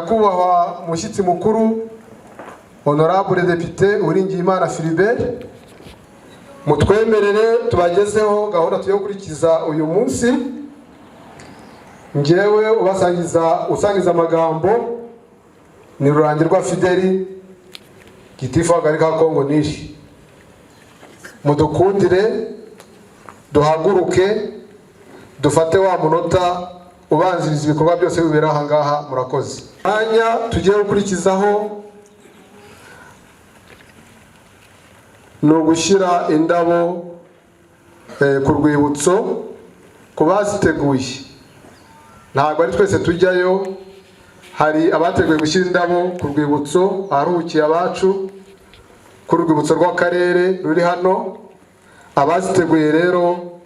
Nyakubahwa mushyitsi mukuru Honorable Député Uwiringiyimana Philibert, mutwemerere tubagezeho gahunda tugiye gukurikiza uyu munsi. Ngewe usangiza amagambo ni Rurangirwa Fideli, Gitifu w'Akagari ka Kongo Nishi. Mudukundire duhaguruke dufate wa munota ubanziriza ibikorwa byose bibera aha ngaha. Murakoze. Anya tugiye gukurikizaho no gushyira indabo ku rwibutso ku baziteguye. Ntabwo ari twese tujyayo, hari abateguye gushyira indabo ku rwibutso aharuhukiye abacu ku rwibutso rw'akarere ruri hano. Abaziteguye rero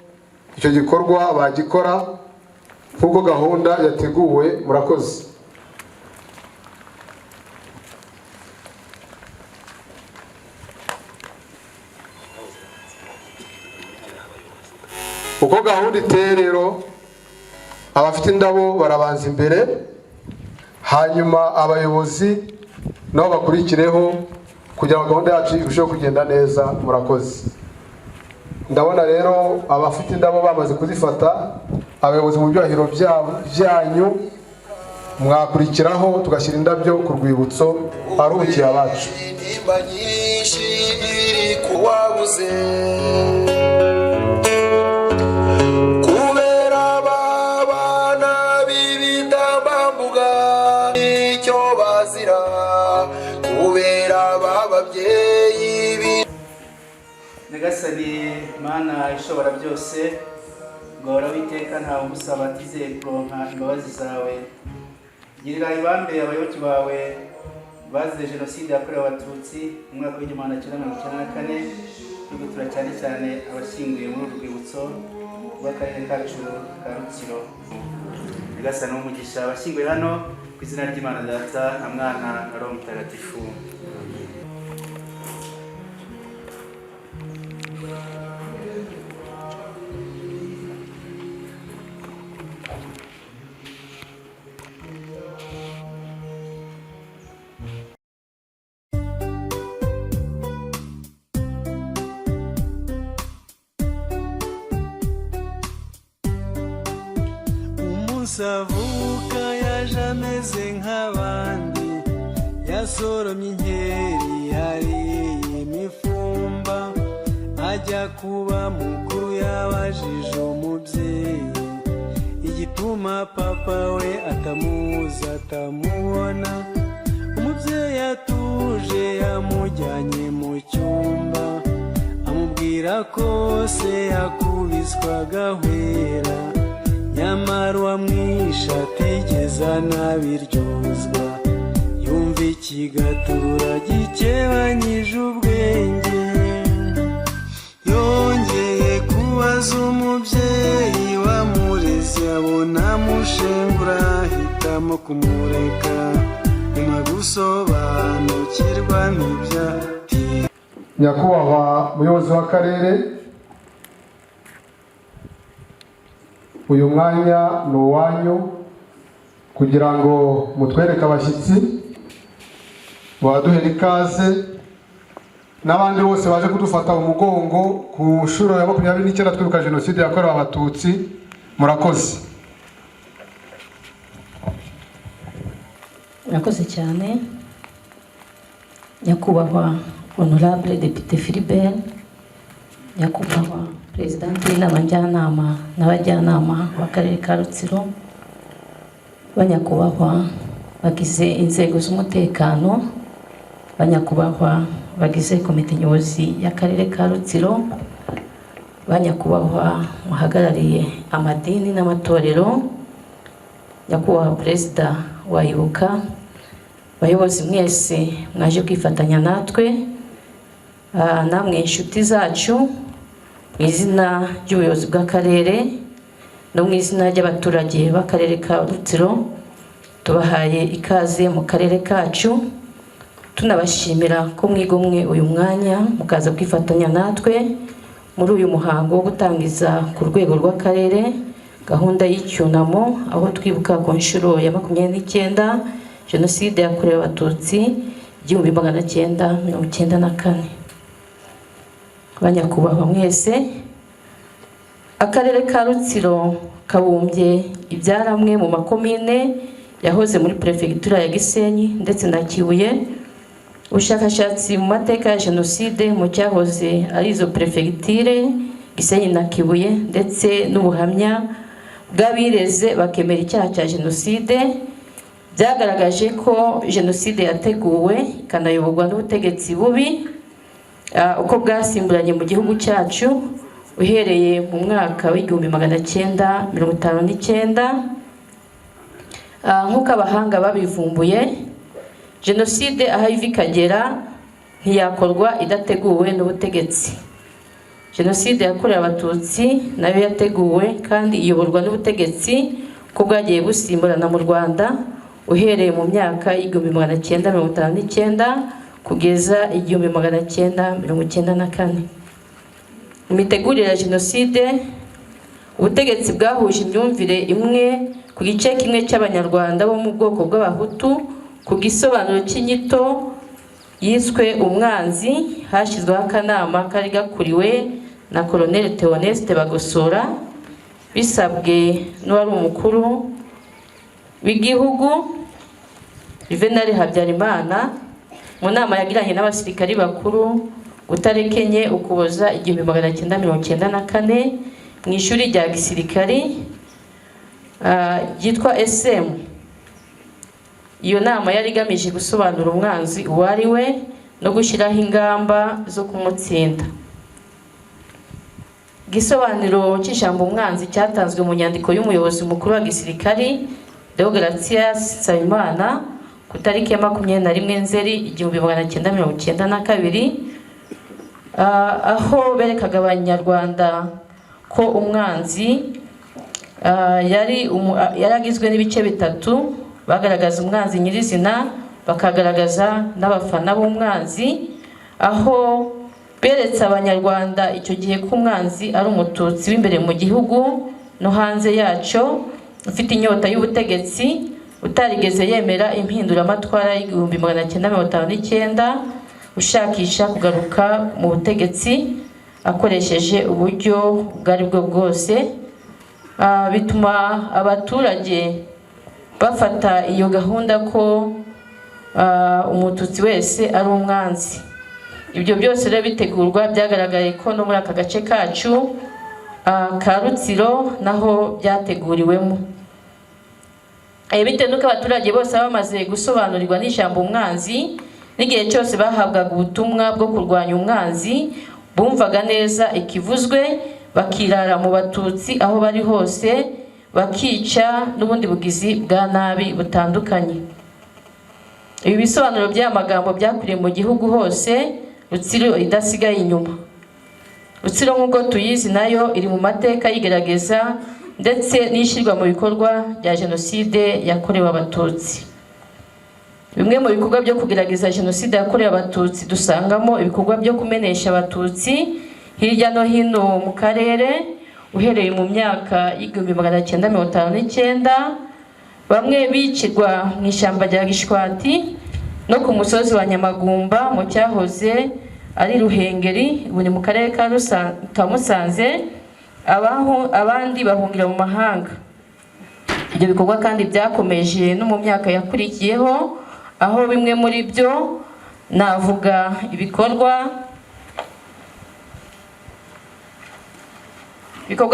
icyo gikorwa bagikora nk'uko gahunda yateguwe. Murakoze. Uko gahunda iteye rero, abafite indabo barabanza imbere, hanyuma abayobozi nabo bakurikireho kugira ngo gahunda yacu irusheho kugenda neza. Murakoze. Ndabona rero abafite indabo bamaze kuzifata. Abayobozi mu byahiro byanyu mwakurikiraho tugashyira indabyo ku rwibutso aruhukiye abacu. Nyagasani Mana ishobora byose, ngora witeka nta umusaba atizeye kuronka imbabazi zawe. Girira ibambe abayoboke bawe bazize jenoside yakorewe Abatutsi mu mwaka w'1994, tugutura cyane cyane abashyinguye muri urwibutso rw'akarere kacu ka Rutsiro. Nyagasani w'umugisha abashyinguye hano ku izina ry'Imana Data na Mwana na Roho Mutagatifu. Savuka yaje ameze nk'abandi, yasoromye inkeri yariye imifumba, ajya kuba mukuru yabajije umubyeyi igituma papa we atamuzi atamubona. Umubyeyi atuje yamujyanye mu cyumba, amubwira ko se yakubiswa agahwera, nyamara uwamwishe atigeze anabiryozwa. Yumva ikigatura gikebanyije ubwenge, yongeye kubaza umubyeyi wamureze, abona amushengura ahitamo kumureka, nyuma gusobanukirwa ntibyati. Nyakubahwa muyobozi w'akarere, uyu mwanya ni uwanyu kugira ngo mutwereke abashyitsi, baduhere ikaze n'abandi bose baje kudufata umugongo ku nshuro ya 29 twibuka jenoside yakorewe Abatutsi. Murakoze. Murakoze cyane. Nyakubahwa Honorable Député Philibert, nyakubahwa Presidenti w'inama njyanama n'abajyanama b'akarere ka Rutsiro, banyakubahwa bagize inzego z'umutekano, banyakubahwa bagize komite nyobozi y'akarere ka Rutsiro, banyakubahwa muhagarariye amadini n'amatorero, nyakubahwa Perezida wa Ibuka, bayobozi mwese mwaje kwifatanya natwe, namwe inshuti zacu, mu izina ry'ubuyobozi bw'akarere no mu izina ry'abaturage b'akarere ka Rutsiro, tubahaye ikaze mu karere kacu, tunabashimira ko mwigomwe uyu mwanya mukaza kwifatanya natwe muri uyu muhango wo gutangiza ku rwego rw'akarere gahunda y'icyunamo, aho twibuka ku nshuro ya 29 jenoside yakorewe abatutsi 1994. Banyakubahwa mwese, akarere ka Rutsiro kabumbye ibyaramwe mu makomine yahoze muri prefecture ya Gisenyi ndetse na Kibuye. Ubushakashatsi mu mateka ya jenoside mu cyahoze ari izo prefecture Gisenyi na Kibuye ndetse n'ubuhamya bw'abireze bakemera icyaha cya jenoside byagaragaje ko jenoside yateguwe ikanayoborwa n'ubutegetsi bubi uko bwasimburanye mu gihugu cyacu uhereye mu mwaka w'1959. Nk'uko abahanga babivumbuye, jenoside aho iva ikagera ntiyakorwa idateguwe n'ubutegetsi. Jenoside yakorewe abatutsi nayo yateguwe kandi iyoborwa n'ubutegetsi ko bwagiye busimburana mu Rwanda uhereye mu myaka y'1959 kugeza 1994. Imitegurire ya jenoside, ubutegetsi bwahuje imyumvire imwe ku gice kimwe cy'abanyarwanda bo mu bwoko bw'abahutu ku gisobanuro cy'inyito yiswe umwanzi. Hashyizweho akanama kari gakuriwe na Colonel Theoneste Bagosora bisabwe n'uwari umukuru w'igihugu Juvenal Habyarimana mu nama yagiranye n'abasirikari bakuru utarekenye Ukuboza 1994 mu ishuri rya gisirikari yitwa SM. Iyo nama yari igamije gusobanura umwanzi uwo ari we no gushyiraho ingamba zo kumutsinda. Gisobanuro cy'ijambo umwanzi cyatanzwe mu nyandiko y'umuyobozi mukuru wa gisirikari Deogratias Nsabimana ku tariki ya 21 Nzeri 1992, aho berekaga abanyarwanda ko umwanzi yari agizwe n'ibice bitatu. Bagaragaza umwanzi nyirizina, bakagaragaza n'abafana b'umwanzi, aho beretse abanyarwanda icyo gihe ko umwanzi ari umututsi w'imbere mu gihugu no hanze yacyo ufite inyota y'ubutegetsi utarigeze yemera impinduramatwara y'1959 ushakisha kugaruka mu butegetsi akoresheje uburyo bwari bwo bwose. Bituma abaturage bafata iyo gahunda ko umututsi wese ari umwanzi. Ibyo byose rero bitegurwa byagaragaye ko no muri aka gace kacu ka Rutsiro naho byateguriwemo. Bitewe n'uko abaturage bose bamaze gusobanurirwa n'ijambo umwanzi, n'igihe cyose bahabwaga ubutumwa bwo kurwanya umwanzi bumvaga neza ikivuzwe, bakirara mu batutsi aho bari hose, bakica n'ubundi bugizi bwa nabi butandukanye. Ibi bisobanuro by'amagambo byakuriye mu gihugu hose, Rutsiro idasigaye inyuma. Rutsiro nk'uko tuyizi nayo iri mu mateka y'igerageza ndetse n'ishyirwa mu bikorwa bya jenoside yakorewe abatutsi. Bimwe mu bikorwa byo kugerageza jenoside yakorewe abatutsi dusangamo ibikorwa byo kumenesha abatutsi hirya no hino mu karere uhereye mu myaka y'1959, bamwe bicirwa mu ishyamba rya Gishwati no ku musozi wa Nyamagumba mu cyahoze ari Ruhengeri, buri mu karere ka Musanze, abandi bahungira mu mahanga. Ibyo bikorwa kandi byakomeje no mu myaka yakurikiyeho, aho bimwe muri byo navuga ibikorwa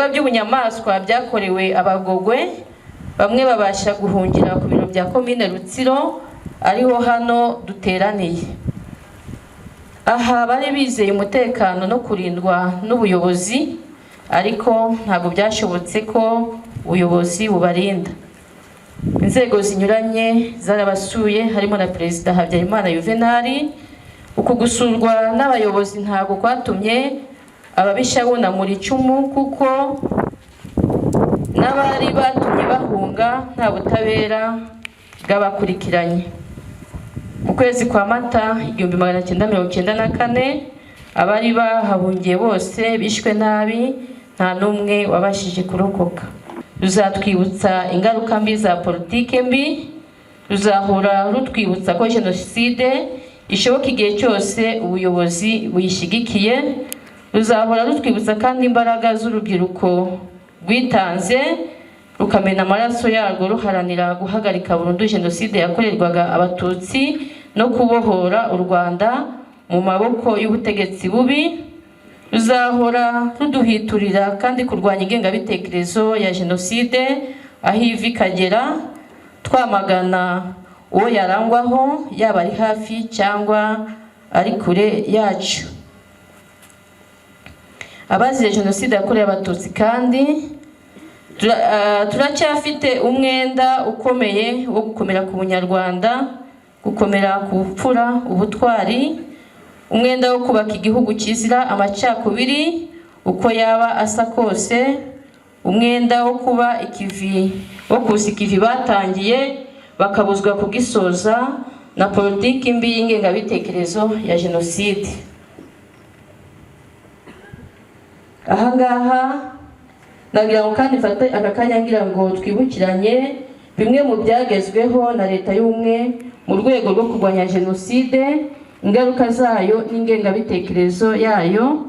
by'ubunyamaswa byakorewe Abagogwe. Bamwe babasha guhungira ku biro bya komine Rutsiro ariho hano duteraniye. Aha bari bizeye umutekano no kurindwa n'ubuyobozi, ariko ntabwo byashobotse ko ubuyobozi bubarinda. Inzego zinyuranye zarabasuye harimo na Perezida Habyarimana Juvenal. Uku gusurwa n'abayobozi ntabwo kwatumye ababisha bunamura icumu, kuko n'abari batumye bahunga nta butabera bw'abakurikiranye. Mu kwezi kwa Mata 1994 abari bahahungiye bose bishwe nabi, nta n'umwe wabashije kurokoka. Ruzatwibutsa ingaruka mbi za politike mbi ruzahora rutwibutsa ko jenoside ishoboka igihe cyose ubuyobozi buyishyigikiye. Ruzahora rutwibutsa kandi imbaraga z'urubyiruko rwitanze rukamena amaraso yarwo ruharanira guhagarika burundu jenoside yakorerwaga abatutsi no kubohora u Rwanda mu maboko y'ubutegetsi bubi. Ruzahora ruduhiturira kandi kurwanya ingengabitekerezo ya jenoside aho iva ikagera, twamagana uwo yarangwaho yaba ari hafi cyangwa ari kure yacu. Abazize jenoside yakorewe abatutsi kandi turacyafite umwenda ukomeye wo gukomera ku bunyarwanda, gukomera ku bupfura, ubutwari, umwenda wo kubaka igihugu kizira amacakubiri uko yaba asa kose, umwenda wo kuba kuza ikivi batangiye bakabuzwa kugisoza na politiki mbi y'ingengabitekerezo ya jenoside. Ahangaha nagira ngo kandi mfate aka kanya ngira ngo twibukiranye bimwe mu byagezweho na leta y'ubumwe mu rwego rwo kurwanya jenoside, ingaruka zayo n'ingengabitekerezo yayo,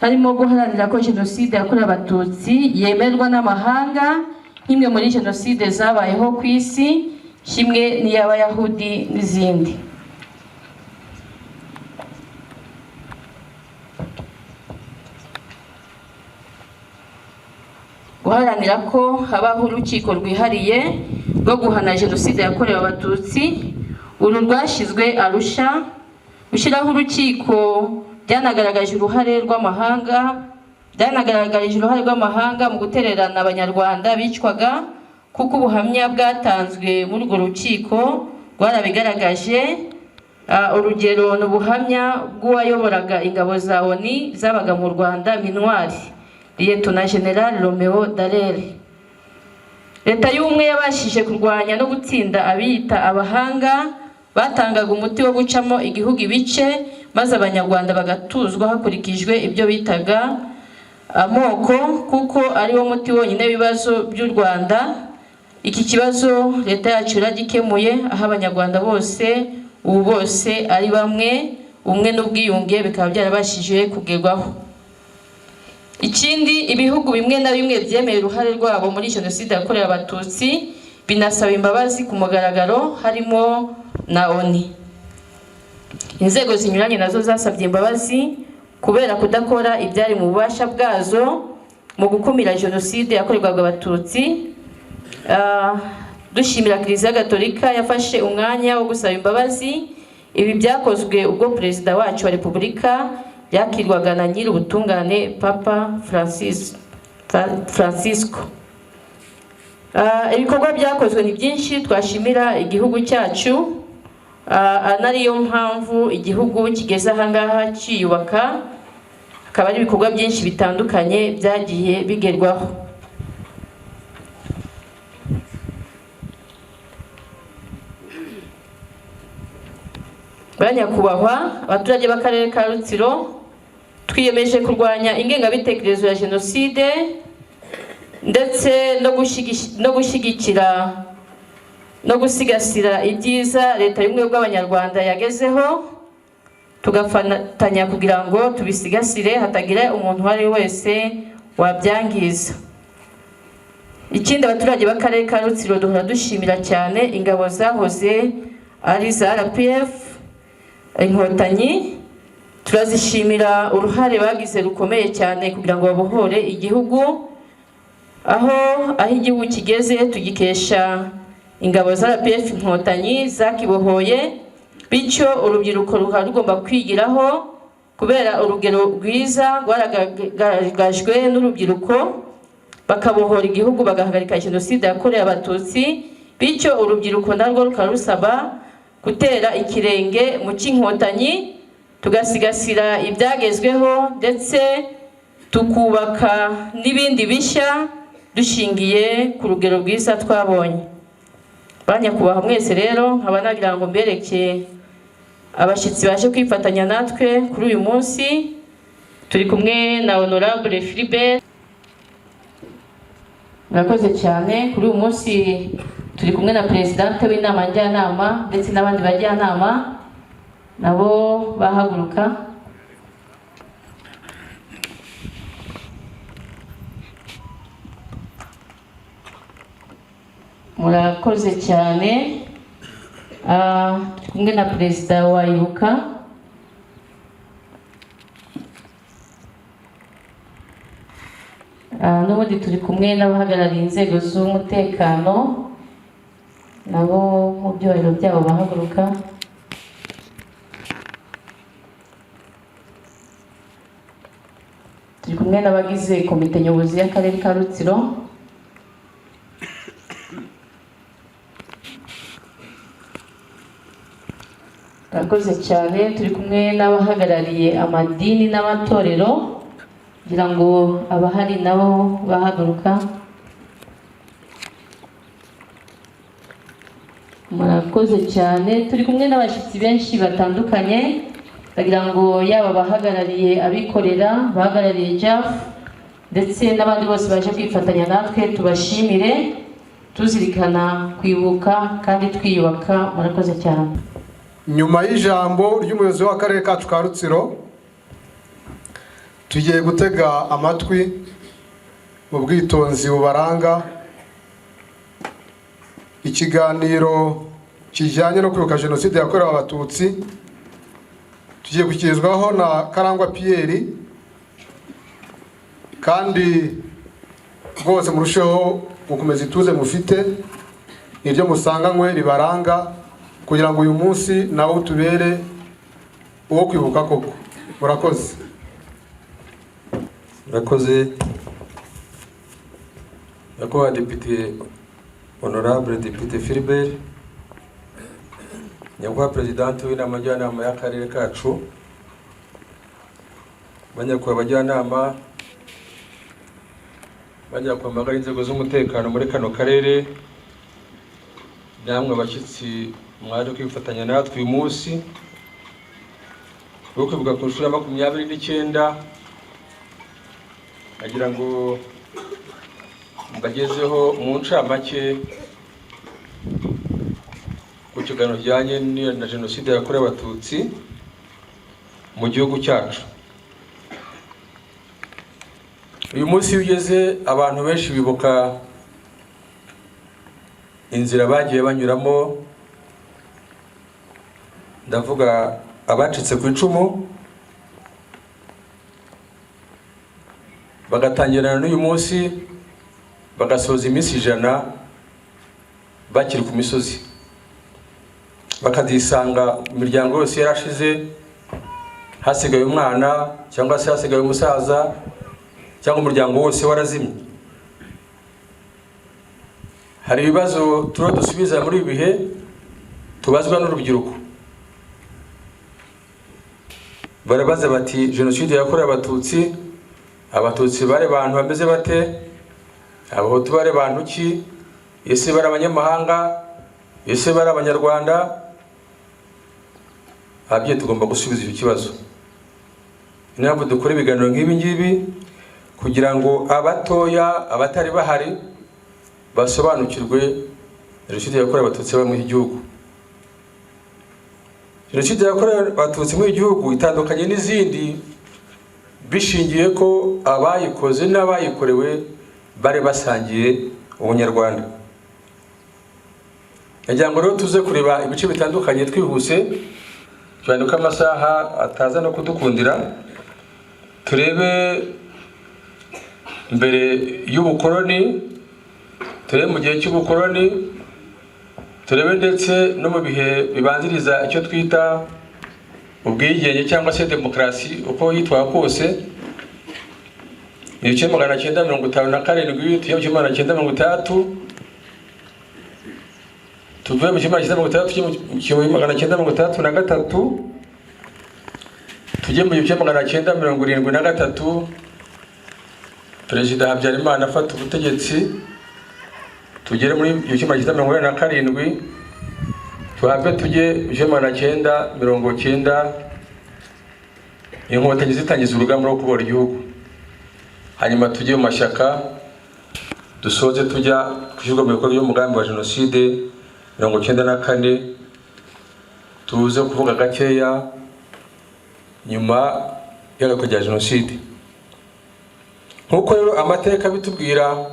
harimo guharanira ko jenoside yakorewe abatutsi yemerwa n'amahanga nk'imwe muri jenoside zabayeho ku isi, kimwe n'iy'abayahudi n'izindi. Guharanira ko habaho urukiko rwihariye rwo guhana jenoside yakorewe abatutsi. Uru rwashyizwe Arusha. Gushyiraho urukiko byanagaragaje uruhare rw'amahanga mu gutererana abanyarwanda bicwaga, kuko ubuhamya bwatanzwe muri urwo rukiko rwarabigaragaje. Urugero ni ubuhamya bw'uwayoboraga ingabo za ONU zabaga mu Rwanda, Minwari Liyetona General Romeo Dallaire. Leta y'ubumwe yabashije kurwanya no gutsinda abiyita abahanga batangaga umuti wo gucamo igihugu ibice, maze abanyarwanda bagatuzwa hakurikijwe ibyo bitaga amoko, kuko ari wo muti wonyine w'ibibazo by'u Rwanda. Iki kibazo leta yacu iragikemuye, aho abanyarwanda bose ubu bose ari bamwe, umwe n'ubwiyunge bikaba byarabashije kugerwaho. Ikindi, ibihugu bimwe na bimwe byemeye uruhare rwabo muri jenoside yakorewe abatutsi binasaba imbabazi ku mugaragaro, harimo na ONU. Inzego zinyuranye nazo zasabye imbabazi kubera kudakora ibyari mu bubasha bwazo mu gukumira jenoside yakorerwaga abatutsi. Dushimira Kiliziya Gatolika yafashe umwanya wo gusaba imbabazi. Ibi byakozwe ubwo Perezida wacu wa Repubulika yakirwaga na nyir'ubutungane Papa Francisco. Ibikorwa byakozwe ni byinshi twashimira igihugu cyacu, anariyo mpamvu igihugu kigeze ahangaha cyiyubaka, akaba ari ibikorwa byinshi bitandukanye byagiye bigerwaho. Banyakubahwa abaturage b'akarere ka Rutsiro, twiyemeje kurwanya ingengabitekerezo ya jenoside ndetse no gushyigikira no gusigasira ibyiza leta y'ubumwe bw'abanyarwanda yagezeho, tugafatanya kugira ngo tubisigasire hatagira umuntu uwo ari we wese wabyangiza. Ikindi, abaturage b'akarere ka Rutsiro duhora dushimira cyane ingabo zahoze ari za RPF, Inkotanyi. Turazishimira uruhare bagize rukomeye cyane kugira ngo babohore igihugu. Aho igihugu kigeze tugikesha ingabo za RPF, Inkotanyi zakibohoye, bityo urubyiruko rugomba kwigiraho kubera urugero rwiza rwaragaragajwe n'urubyiruko, bakabohora igihugu bagahagarika jenoside yakorewe abatutsi. Bityo urubyiruko narwo rukarusaba gutera ikirenge mu cy'Inkotanyi, tugasigasira ibyagezweho ndetse tukubaka n'ibindi bishya dushingiye ku rugero rwiza twabonye. Banyakubahwa mwese rero, nkaba nagira ngo mbereke abashyitsi baje kwifatanya natwe kuri uyu munsi. Turi kumwe na Honorable Philibert. Murakoze cyane. Kuri uyu munsi turi kumwe na Presidente w'inama njyanama ndetse n'abandi bajyanama nabo bahaguruka. Murakoze cyane. Turi kumwe na Perezida wa Ibuka. N'ubundi turi kumwe n'abahagarariye inzego z'umutekano nabo mu byubahiro byabo bahaguruka. Turi kumwe n'abagize komite nyobozi y'akarere ka Rutsiro. Murakoze cyane. Turi kumwe n'abahagarariye amadini n'amatorero kugira ngo abahari nabo bahaguruka. Murakoze cyane. Turi kumwe n'abashyitsi benshi batandukanye kugira ngo yaba bahagarariye abikorera, bahagarariye JAF ndetse n'abandi bose baje kwifatanya natwe tubashimire, tuzirikana kwibuka kandi twiyubaka. Murakoze cyane. Nyuma y'ijambo ry'umuyobozi w'akarere kacu ka Rutsiro, tugiye gutega amatwi mu bwitonzi bubaranga ikiganiro kijyanye no kwibuka jenoside yakorewe abatutsi. Tugiye gukizwaho na Karangwa Pierre, kandi rwose murusheho gukomeza ituze mufite niryo musanganywe ribaranga kugira ngo uyu munsi nawe utubere uwo kwibuka koko. Murakoze. Murakoze. Nyakubahwa Depite Honorable Depite Philbert, Nyakubahwa Presidente w'inama njyanama y'akarere kacu, banyakubahwa abajyanama, banyakubahwa inzego z'umutekano muri kano karere, namwe abashyitsi mwaje kwifatanya natwe uyu munsi wo kwibuka ku nshuro ya 29. Agira ngo mbagezeho mu ncamake ku kiganiro kijyanye na jenoside yakorewe abatutsi mu gihugu cyacu. Uyu munsi ugeze, abantu benshi bibuka inzira bagiye banyuramo. Ndavuga abacitse ku icumu, bagatangirana n'uyu munsi bagasoza iminsi 100 bakiri ku misozi, bakadisanga imiryango yose yarashize, hasigaye umwana cyangwa se hasigaye umusaza cyangwa umuryango wose warazimye. Hari ibibazo turo dusubiza muri ibi bihe tubazwa n'urubyiruko. Barabaza bati jenoside yakorewe abatutsi, abatutsi bare bantu bameze bate, abahutu bare bantu ki, ese bare abanyamahanga, ese bare abanyarwanda? Abye tugomba gusubiza icyo kibazo. Ntabwo dukora ibiganiro nk'ibi ngibi kugira ngo abatoya abatari bahari basobanukirwe jenoside yakorewe abatutsi mu gihugu. Jenoside yakorewe abatutsi mu gihugu itandukanye n'izindi bishingiye ko abayikoze n'abayikorewe bare basangiye ubunyarwanda. Nagira ngo rero tuze kureba ibice bitandukanye twihuse cyane ko amasaha ataza no kudukundira. Turebe mbere y'ubukoloni, turebe mu gihe cy'ubukoloni, turebe ndetse no mu bihe bibanziriza icyo twita ubwigenge cyangwa se demokarasi uko yitwa kose. Mu 1957 tugiye mu 1960, tuvuye mu 1963 tujye mu 1973 Perezida Habyarimana afata ubutegetsi, tugere muri 1987 tuhabe tujye 1990 inkotanyi zitangiza urugamba rwo kubora igihugu. Hanyuma tujye mu mashyaka dusoze tujya kushyirwa mu bikorwa by'umugambi wa jenoside 1994, tuze kuvuga gakeya nyuma y'agaruka rya jenoside. Nk'uko rero amateka bitubwira,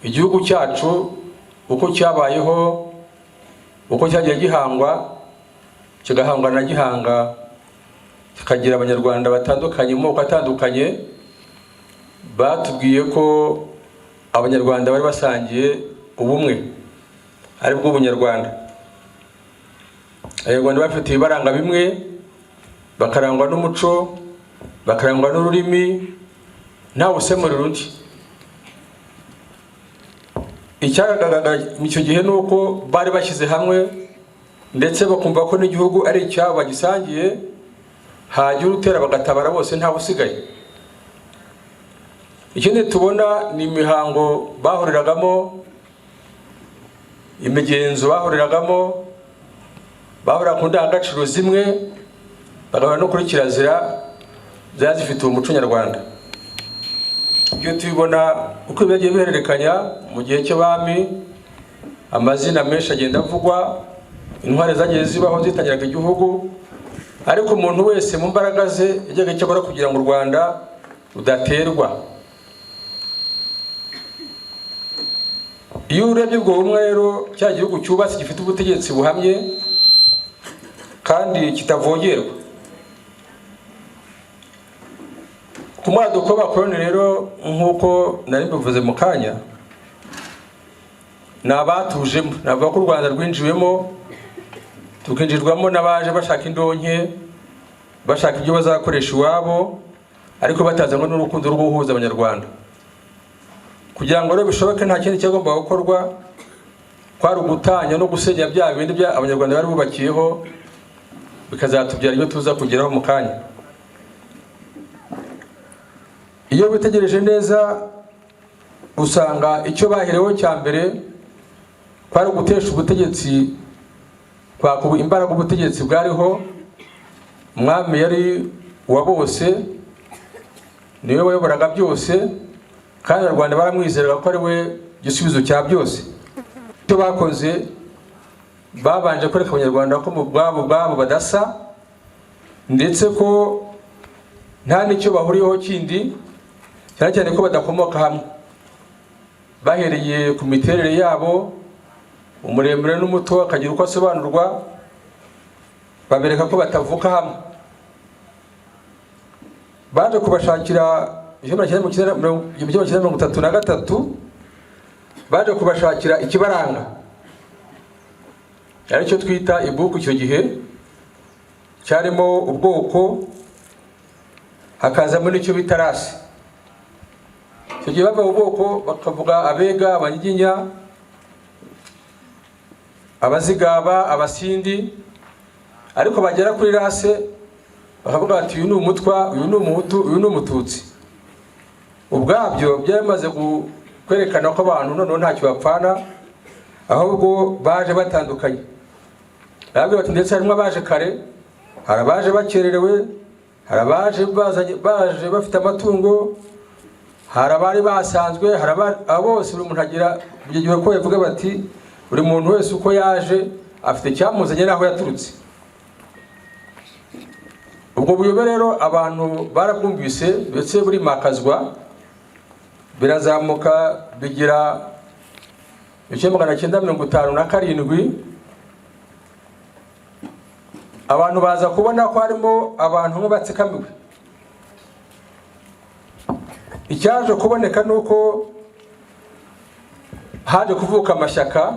igihugu cyacu uko cyabayeho, uko cyagiye gihangwa, kigahangwa na gihanga, kikagira abanyarwanda batandukanye mu moko atandukanye, batubwiye ko abanyarwanda bari basangiye ubumwe ari bwo bunyarwanda. Abanyarwanda bafite ibibaranga bimwe, bakarangwa n'umuco, bakarangwa n'ururimi, ntawe usemurira undi. Icyagaragara icyo gihe nuko bari bashyize hamwe ndetse bakumva ko n'igihugu ari icyabo bagisangiye, hagira utera bagatabara bose ntawe usigaye. Ikindi tubona ni imihango bahuriragamo, imigenzo bahuriragamo, bahurira ku ndangagaciro zimwe, bagahura no kuri kirazira zari zifite umuco nyarwanda. Ibyo tubibona uko byagiye bihererekanya mu gihe cy'abami, amazina menshi agenda avugwa, intware zagiye zibaho zitangiraga igihugu, ariko umuntu wese mu mbaraga ze yajyaga icyo akora kugira ngo u Rwanda rudaterwa. Iyo urebye ubwo bumwe rero, cya gihugu cyubatse gifite ubutegetsi buhamye kandi kitavogerwa. Ku mwaduko w'abakoloni rero, nk'uko nari mbivuze mu kanya, ni abatujemo. Navuga ko u Rwanda rwinjiwemo, tukinjirwamo n'abaje bashaka indonke, bashaka ibyo bazakoresha iwabo, ariko batazanywe n'urukundo rwo guhuza abanyarwanda. Kugira ngo rero bishoboke, nta kindi cyagomba gukorwa, kwari ugutanya no gusenya bya bindi bya abanyarwanda bari bubakiyeho, bikazatubyara ibyo tuza kugeraho mu kanya. Iyo bitegereje neza, usanga icyo bahereweho cya mbere kwari ugutesha ubutegetsi, kwakuba imbaraga ubutegetsi bwariho. Umwami yari uwa bose, niwe wayoboraga byose, kandi Abanyarwanda baramwizeraga ko ari we gisubizo cya byose. Icyo bakoze, babanje kwereka Abanyarwanda ko mu bwabo badasa, ndetse ko nta n'icyo bahuriyeho kindi, cyane cyane ko badakomoka hamwe. Bahereye ku miterere yabo, umuremure n'umuto akagira uko asobanurwa, babereka ko batavuka hamwe. Baje kubashakira 1933, baje kubashakira ikibaranga, ari cyo twita ibuku. Icyo gihe cyarimo ubwoko, hakazamo n'icyo bita rasi. Icyo gihe bava ubwoko bakavuga Abega, Abanyiginya, Abazigaba, Abasindi, ariko bagera kuri rase bakavuga ati uyu ni umutwa, uyu ni umuhutu, uyu ni umututsi. Ubwabyo byamaze kwerekana ko abantu noneho ntacyo bapfana, ahubwo baje batandukanye. Nabwo bati ndetse harimo abaje kare, hari abaje bakererewe, hari abaje baje bafite amatungo, hari abari basanzwe, hari bose. Buri muntu agira igihe ko yavuga bati buri muntu wese uko yaje afite cyamuzanye naho yaturutse. Ubwo buyobe rero abantu barabwumvise, ndetse buri makazwa, birazamuka bigira 1957. Abantu baza kubona ko harimo abantu batsikamiwe. Icyaje kuboneka nuko haje kuvuka amashyaka.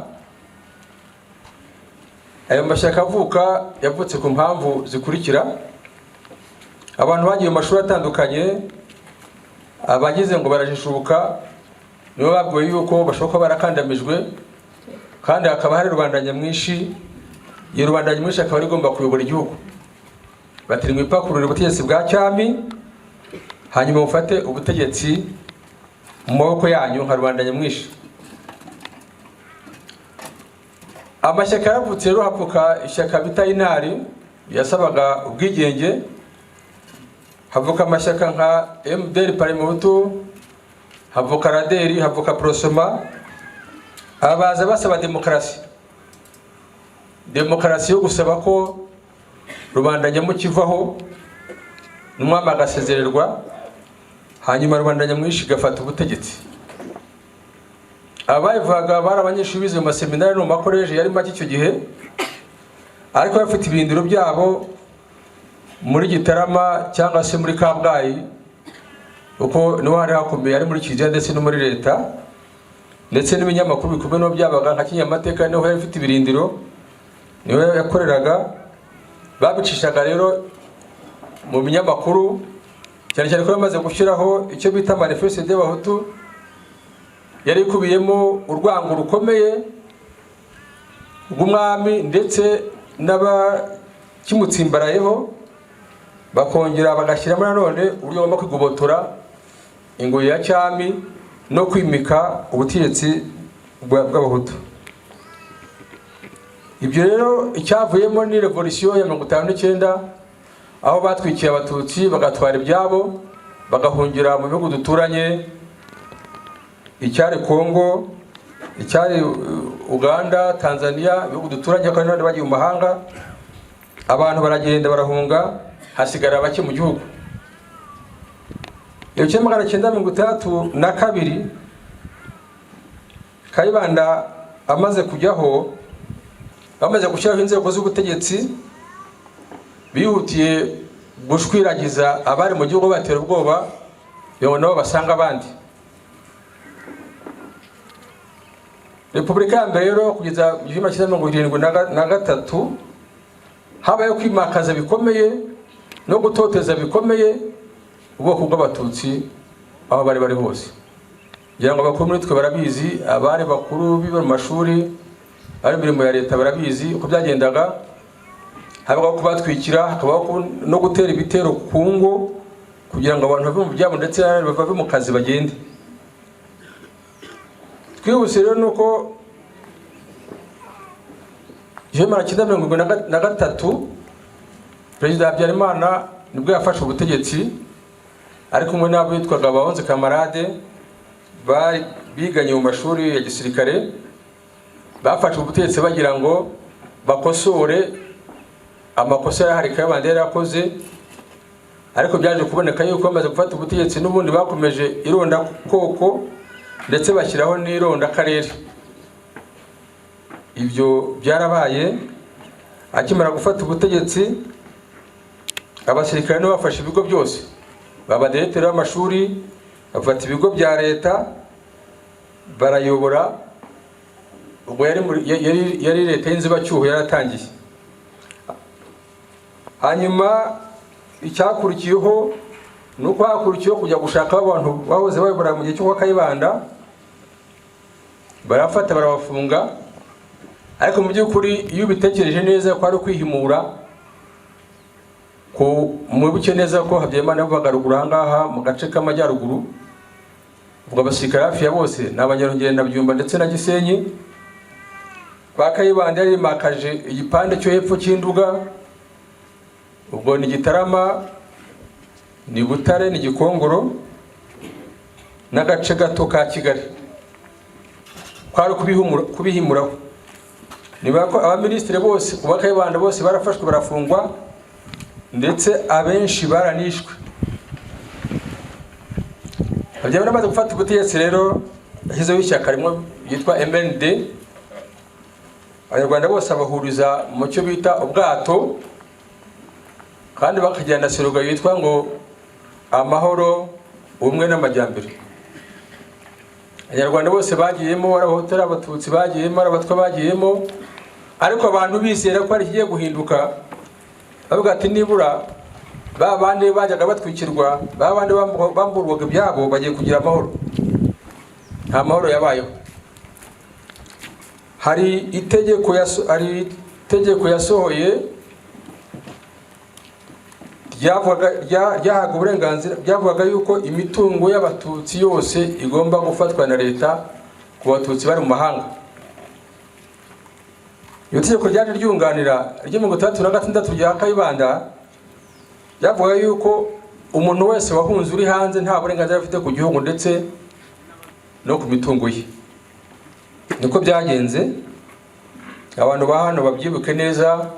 Ayo mashyaka avuka yavutse ku mpamvu zikurikira. Abantu bagiye mu mashuri atandukanye, abagize ngo barajishuka, nibo babwiwe yuko bashoboka barakandamijwe, kandi hakaba hari rubanda nyamwinshi. Iyo rubanda nyamwinshi akaba rigomba kuyobora igihugu. Bati mwipakurure ubutegetsi bwa cyami, hanyuma mufate ubutegetsi mu maboko yanyu nka rubanda nyamwinshi. Amashyaka yaravutse rero, havuka ishyaka bita Intari yasabaga ubwigenge, havuka amashyaka nka MDR Parmehutu, havuka raderi, havuka prosoma, abaza basaba demokarasi yo gusaba ko rubanda nyamukivaho n'umwami agasezererwa, hanyuma rubanda nyamwinshi gafata ubutegetsi. Abayivaga bari abanyeshuri bize mu maseminari no mu makoleje yari make icyo gihe, ariko bafite ibindiro byabo muri Gitarama cyangwa se muri Kabgayi, uko niho hari hakomeye, ari muri Kiliziya ndetse no muri leta, ndetse n'ibinyamakuru bikomeye no byabaga nka Kinyamateka niho yari ifite ibirindiro, niho yakoreraga. Babicishaga rero mu binyamakuru, cyane cyane ko bamaze gushyiraho icyo bita manifeste y'Abahutu, yari ikubiyemo urwango rukomeye rw'umwami ndetse n'abakimutsimbarayeho, bakongera bagashyiramo nanone uburyo bagomba kwigobotora ingoyi ya cyami no kwimika ubutegetsi bw'Abahutu. Ibyo rero icyavuyemo ni revolution ya 59, aho batwikiye Abatutsi bagatwara ibyabo bagahungira mu bihugu duturanye, icyari Kongo, icyari Uganda, Tanzania, ibihugu duturanye kandi none bagiye mu mahanga. Abantu baragenda barahunga, hasigara bake mu gihugu. Iyo 1962 Kayibanda amaze kujyaho, bamaze gushyiraho inzego z'ubutegetsi, bihutiye gushwiragiza abari mu gihugu batera ubwoba yo nabo basanga abandi. Repubulika ya mbere rero kugeza 1973 habaye kwimakaza bikomeye no gutoteza bikomeye ubwoko bw'Abatutsi aho bari hose. Ngira ngo abakuru muri twe barabizi, abari bakuru biba mu mashuri ari imirimo ya leta barabizi uko byagendaga. Habaho kubatwikira, hakabaho no gutera ibitero ku ngo kugira ngo abantu bave mu byabo ndetse bave mu kazi bagende. Twihuse rero nuko 1973 Perezida Habyarimana nibwo yafashe ubutegetsi, ariko umwe n'abo yitwaga Bahonze Kamarade biganye mu mashuri ya gisirikare, bafashe ubutegetsi bagira ngo bakosore amakosa yahari Kayibanda yari yakoze, ariko byaje kuboneka yuko bamaze gufata ubutegetsi n'ubundi bakomeje ironda koko ndetse bashyiraho n'ironda karere. Ibyo byarabaye. Akimara gufata ubutegetsi, abasirikare no bafashe ibigo byose, baba directeur w'amashuri, bafata ibigo bya leta barayobora. Ubwo yari leta y'inzibacyuho yaratangiye. Hanyuma icyakurikiyeho nuko hakurikiyeho kujya gushaka abantu bahoze bayobora mu gihe cyo Kayibanda, barafata barabafunga. Ariko mu by'ukuri iyo ubitekereje neza ko ari kwihimura, ko mwibuke neza ko Habyarimana yavugaga ruguru ahangaha mu gace k'amajyaruguru, ubwo abasirikare hafi ya bose ni Abanyarugenge na Byumba ndetse na Gisenyi. Kwa Kayibanda yari makaje igipande cyo hepfo cy'Induga, ubwo ni Gitarama, ni Butare, ni Gikongoro n'agace gato ka Kigali. Kwari kubihimuraho. Niba ko abaminisitiri bose kuba Kayibanda bose barafashwe barafungwa, ndetse abenshi baranishwe. Habyarimana amaze gufata ubutegetsi rero yashyizeho ishyaka rimwe yitwa MND, Abanyarwanda bose abahuriza mu cyo bita ubwato, kandi bakagenda siruga yitwa ngo amahoro, ubumwe n'amajyambere. Abanyarwanda bose bagiyemo, Abahutu, Abatutsi bagiyemo, Abatwa bagiyemo, ariko abantu bizera ko ari kigiye guhinduka. Bavuga ati nibura babandi bajyaga batwikirwa, babandi bamburwaga ibyabo bagiye kugira amahoro. Nta mahoro yabayeho. Hari itegeko yasohoye ryahaga uburenganzira, byavugaga yuko imitungo y'Abatutsi yose igomba gufatwa na leta ku Batutsi bari mu mahanga. Iyo tegeko ryaje ryunganira ryo mu 1936 rya Kayibanda, ryavuga yuko umuntu wese wahunze uri hanze nta burenganzira afite ku gihugu ndetse no ku mitungo ye. Niko byagenze. Abantu ba hano babyibuke neza,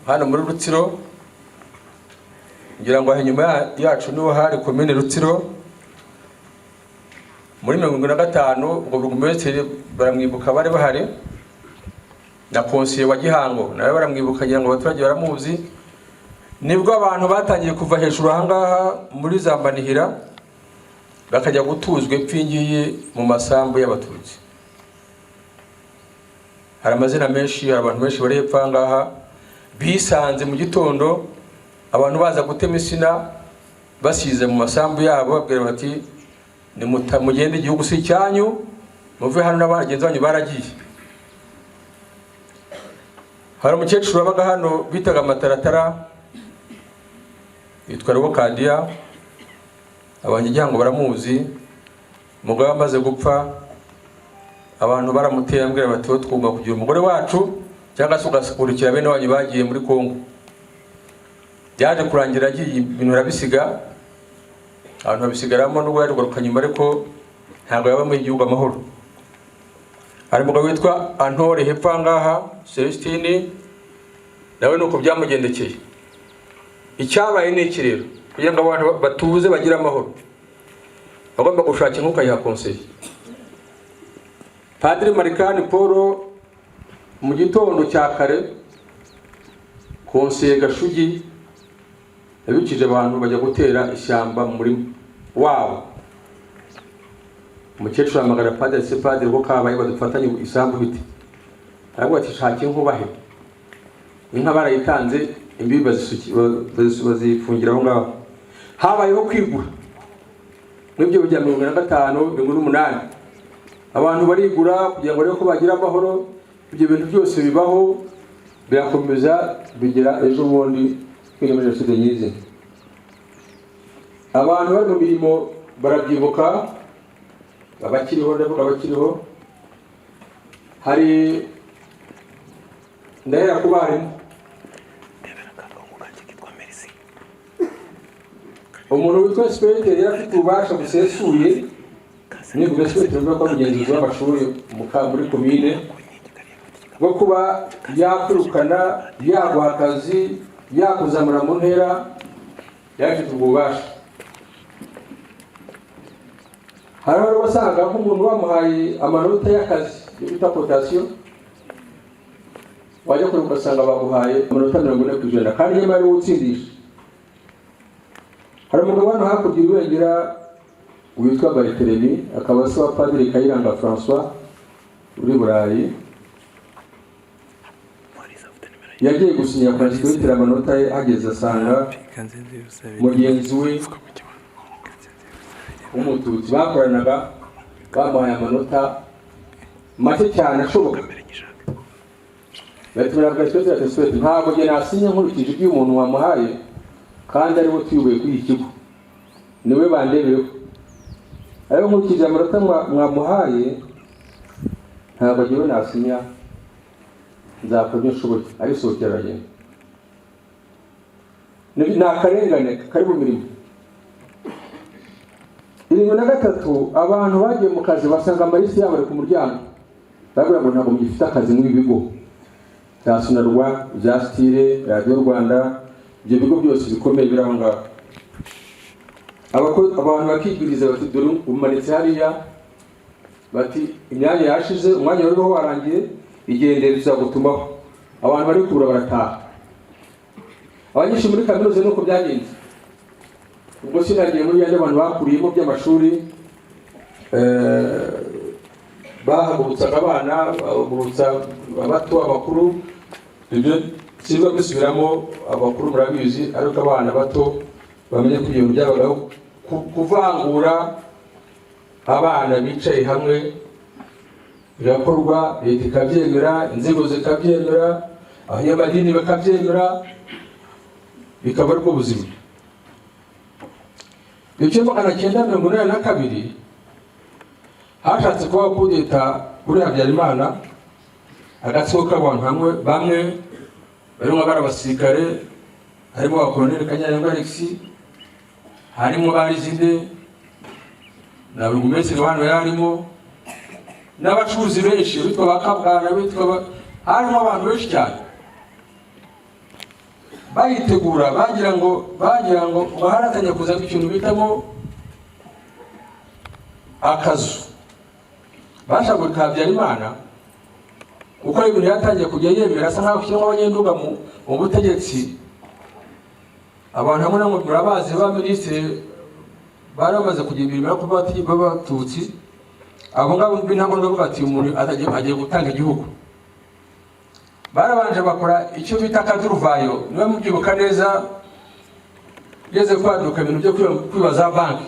hano muri Rutsiro, ngira ngo inyuma yacu niho hari komine Rutsiro. Muri 1975 ubwo burugumesitiri baramwibuka bari bahari, na konsiye wa Gihango nawe baramwibuka, ngira ngo abaturage baramuzi. Nibwo abantu batangiye kuva hejuru ahangaha muri za Manihira bakajya gutuzwa ipfingiye mu masambu y'abatutsi. Hari amazina menshi, hari abantu benshi bari hepfo ahangaha bisanze mu gitondo abantu baza gutema insina basize mu masambu yabo, babwira bati ni mugende igihugu si cyanyu, muve hano n'abagenzi banyu baragiye. Hari umukecuru wabaga hano bitaga Mataratara, yitwa Rubokadiya, abanyagihango baramuzi. Umugabo amaze gupfa, abantu baramuteye ambwira bati twumva kugira umugore wacu cyangwa se ugakurikira bene wanyu bagiye muri Kongo. Byaje kurangira agiye ibintu rabisiga, abantu babisigaramo n'ubwo yarugaruka nyuma, ariko ntabwo yaba mu gihugu amahoro. Hari umugabo witwa Antore hepfo ahangaha, Celestine, nawe nuko byamugendekeye. Icyabaye ni iki rero? Kugira ngo abantu batuze bagira amahoro, bagomba gushaka inkuka ya konseye. Padiri Marikani Paul mu gitondo cya kare, konseye Gashugi yabikije abantu bajya gutera ishyamba muri wabo. Umukecuru amagara Padiri se Padiri ko kabaye badufatanye isambu bite. Ariko ati shaka inkubahe. Inka barayitanze, imbibi bazifungira aho ngaho. Habayeho kwigura. Mwibyo bijya 1955, 1958. Abantu barigura kugira ngo rero ko bagira amahoro. Ibyo bintu byose bibaho, birakomeza bigira ejo bundi kwiga muri Jenoside nyize. Abantu bari mu mirimo barabyibuka, abakiriho ndavuga abakiriho. Hari ndahera ku barimu. Umuntu witwa Spirite yari afite ububasha busesuye, ni kuvuga Spirite bivuga ko mugenzi w'amashuri muri komine, bwo kuba yakwirukana, yaguha akazi, yakuzamura mu ntera, yafite ububasha. Hari aho wasanga nk'umuntu bamuhaye amanota y'akazi yo bita potation, wajya kure ugasanga baguhaye amanota 40% kandi nyuma ari utsindisha. Hari umugabo hano hakurya Irwengera witwa Bariteremi, akaba se wa Padiri Kayiranga François uri Burayi. Yagiye gusinya Pasiteri amanota ye, ageze asanga mugenzi we umututsi bakoranaga bamuhaye amanota make cyane ashoboka. Batumira Pasiteri ntabwo nge nasinye nkurikije ibyo umuntu wamuhaye kandi aribo tuyubuye kuri iki kigo, niwe bandebereho. Ariko nkurikije amanota mwamuhaye ntabwo ngewe nasinya, nzakora inshoboye ari sokera agenda. Ni akarengane kari mu mirimo. 73 abantu bagiye mu kazi basanga amarisi yabo ari ku muryango, babura ngo ntabwo mugifite akazi mu bigo bya Sonarwa, bya Style, Radio Rwanda, ibyo bigo byose bikomeye biraho ngaho. Abantu bakigiriza bati dore umanitse hariya, bati imyanya yashize, umwanya wariho warangiye, igendere bizagutumaho. Abantu bari kubura barataha. Abanyeshuri muri kaminuza nuko byagenze. Ubwo sinagiye muri yandi abantu bakuriyemo by'amashuri, bahagurutsaga abana, bahagurutsa abato, abakuru. Ibyo siba bisubiramo, abakuru murabizi, ariko abana bato bamenye ko ibintu byabagaho kuvangura abana bicaye hamwe birakorwa, leta ikabyemera, inzego zikabyemera, abanyamadini bakabyemera, bikaba ariko buzima. Icyo 1982 hashatse kuba kudeta kuri Habyarimana, agatsiko k'abantu bamwe barimo abasirikare, harimo abakoloneli Kanyarengwa Alexis, harimo Barizide na Burugumesitiri hano yarimo, n'abacuruzi benshi bitwa bakabwana bitwa harimo abantu benshi cyane bayitegura bagira ngo baharatanya kuza ikintu bitamo akazu bashaka Habyarimana uko ibintu yatangiye kujya yemera asa nkaho kirimo abanyenduga mu butegetsi abantu hamwe namwe murabazi ba minisitiri bari bamaze kugira ibirimo ko b'abatutsi abo ngabo bintango bavuga ati umuntu agiye gutanga igihugu barabanje bakora icyo bita akaduruvayo niba mubyibuka neza yeze kwaduka ibintu byo kwibaza banki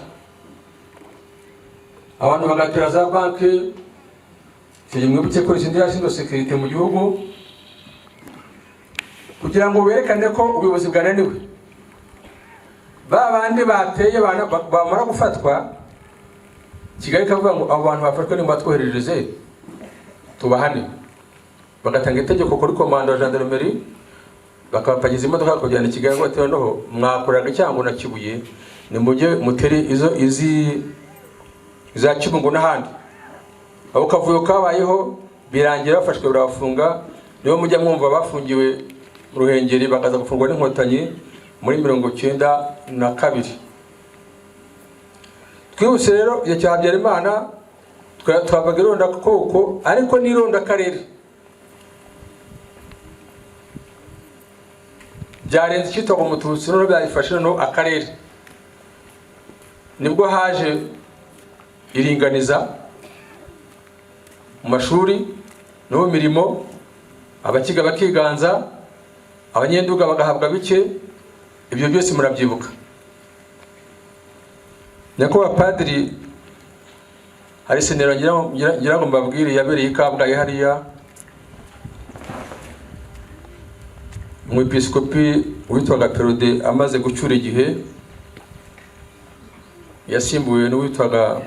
abantu bagatera za banki mwibuke ko izindi yashinzwe sekirite mu gihugu kugira ngo berekane ko ubuyobozi bwananiwe babandi bateye bamara gufatwa Kigali kavuga ngo abo bantu bafashwe nimba twoherereze tubahane bagatanga itegeko kuri komando ya gendarmerie bakabapagiza imodoka kujyana Kigali ngo atero noho mwakoraga cyangwa na Kibuye ni mujye muteri izi za Kibungo n'ahandi abo kavuyo kabayeho birangira bafashwe barafunga niyo mujya mwumva bafungiwe mu Ruhengeri bakaza gufungwa n'inkotanyi muri 92 twihuse rero ya cya Habyarimana twabaga ironda koko ariko nironda karere byarenze cyitwa ngo Mututsi no byayifashe no akarere nibwo haje iringaniza mu mashuri no mu mirimo abakiga bakiganza abanyenduga bagahabwa bike ibyo byose murabyibuka Nyakubahwa Padiri hari senero ngira ngo mbabwire yabereye Kabgayi hariya umwepiskopi witwaga Perode amaze gucyura igihe yasimbuwe n'uwitwaga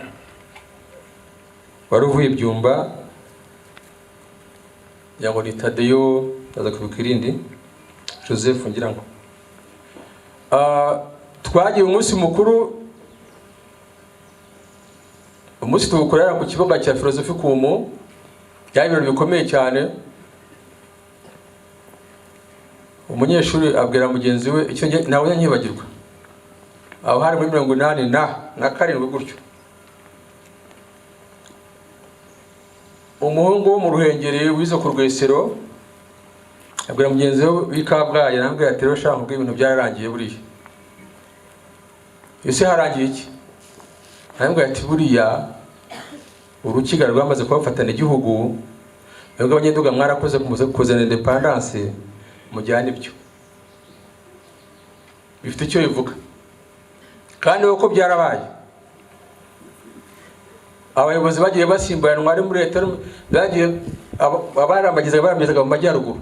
Waruvuye Ibyumba yango ni Tadeyo aza kubikirindi Joseph ngira ngo twagiye umunsi mukuru umunsi tukorera ku kibuga cya filozofi kumu byari ibintu bikomeye cyane umunyeshuri abwira mugenzi we icyo nawe nyibagirwa aho hari muri 87 gutyo umuhungu wo mu Ruhengeri wizo ku Rwesero abwira mugenzi we w'Ikabgayi arambwira ati rero shaka ubwo ibintu byararangiye buriya ese harangiye iki arambwira ati buriya urukiga rwamaze kubafatana igihugu nubwo abanyenduga mwarakoze kuzana independence mujyane ibyo bifite icyo bivuga kandi uko byarabaye abayobozi bagiye basimburanwa ari muri leta bagiye abaramagizaga mu majyaruguru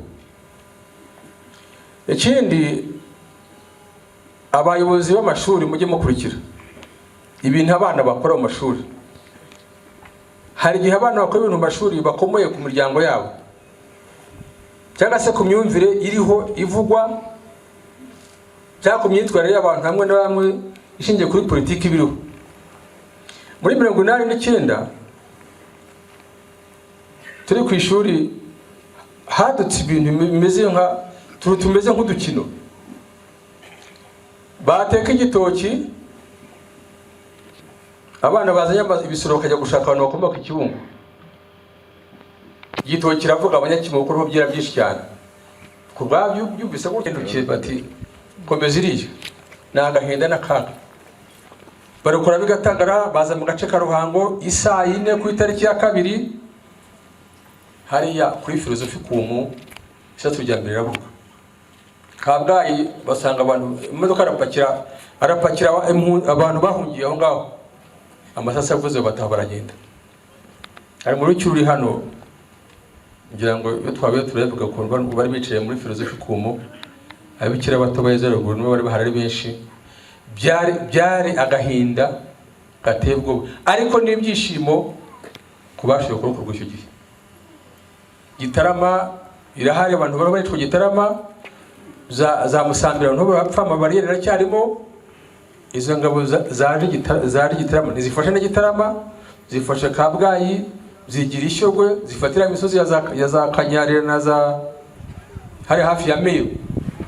ikindi abayobozi b'amashuri mujye mukurikira ibintu abana bakora mu mashuri hari igihe abana bakora ibintu mu mashuri bakomoye ku miryango yabo cyangwa se ku myumvire iriho ivugwa cyangwa ku myitwarire y'abantu hamwe na bamwe ishingiye kuri politiki biriho muri 89 turi ku ishuri hadutse ibintu bimeze tumeze nk'udukino bateka igitoki abana bazanye ibisoro bakajya gushaka abantu bakomoka Kibungo igitoki kiravuga abanyakibungo ko byera byinshi cyane ku bwabyo byumvise ko kindukiye bati komeza iriya nagahinda n'akaga barakora bigatangara baza mu gace ka Ruhango isaa 4 ku itariki ya 2 hariya kuri filozofi kumu ishatu rya mbere ravuga Kabgayi basanga abantu imodoka arapakira abantu bahungiye aho ngaho amasasa yavuze bataha baragenda ari muri cyuri hano ngira ngo iyo twabiye turavuga ko bari bicaye muri filozofi kumu abikira bato bayeze ruguru no bari bahari benshi byari agahinda gatebwo ariko n'ibyishimo kubashije kuri icyo gihe Gitarama irahari abantu bari ku Gitarama za Musambira nto bapfa amabariyeri aracyarimo izo ngabo zaje Gitarama nizifashe na Gitarama zifashe Kabgayi zigira ishyogwe zifatira imisozi ya za Kanyarira na za hari hafi ya Meru.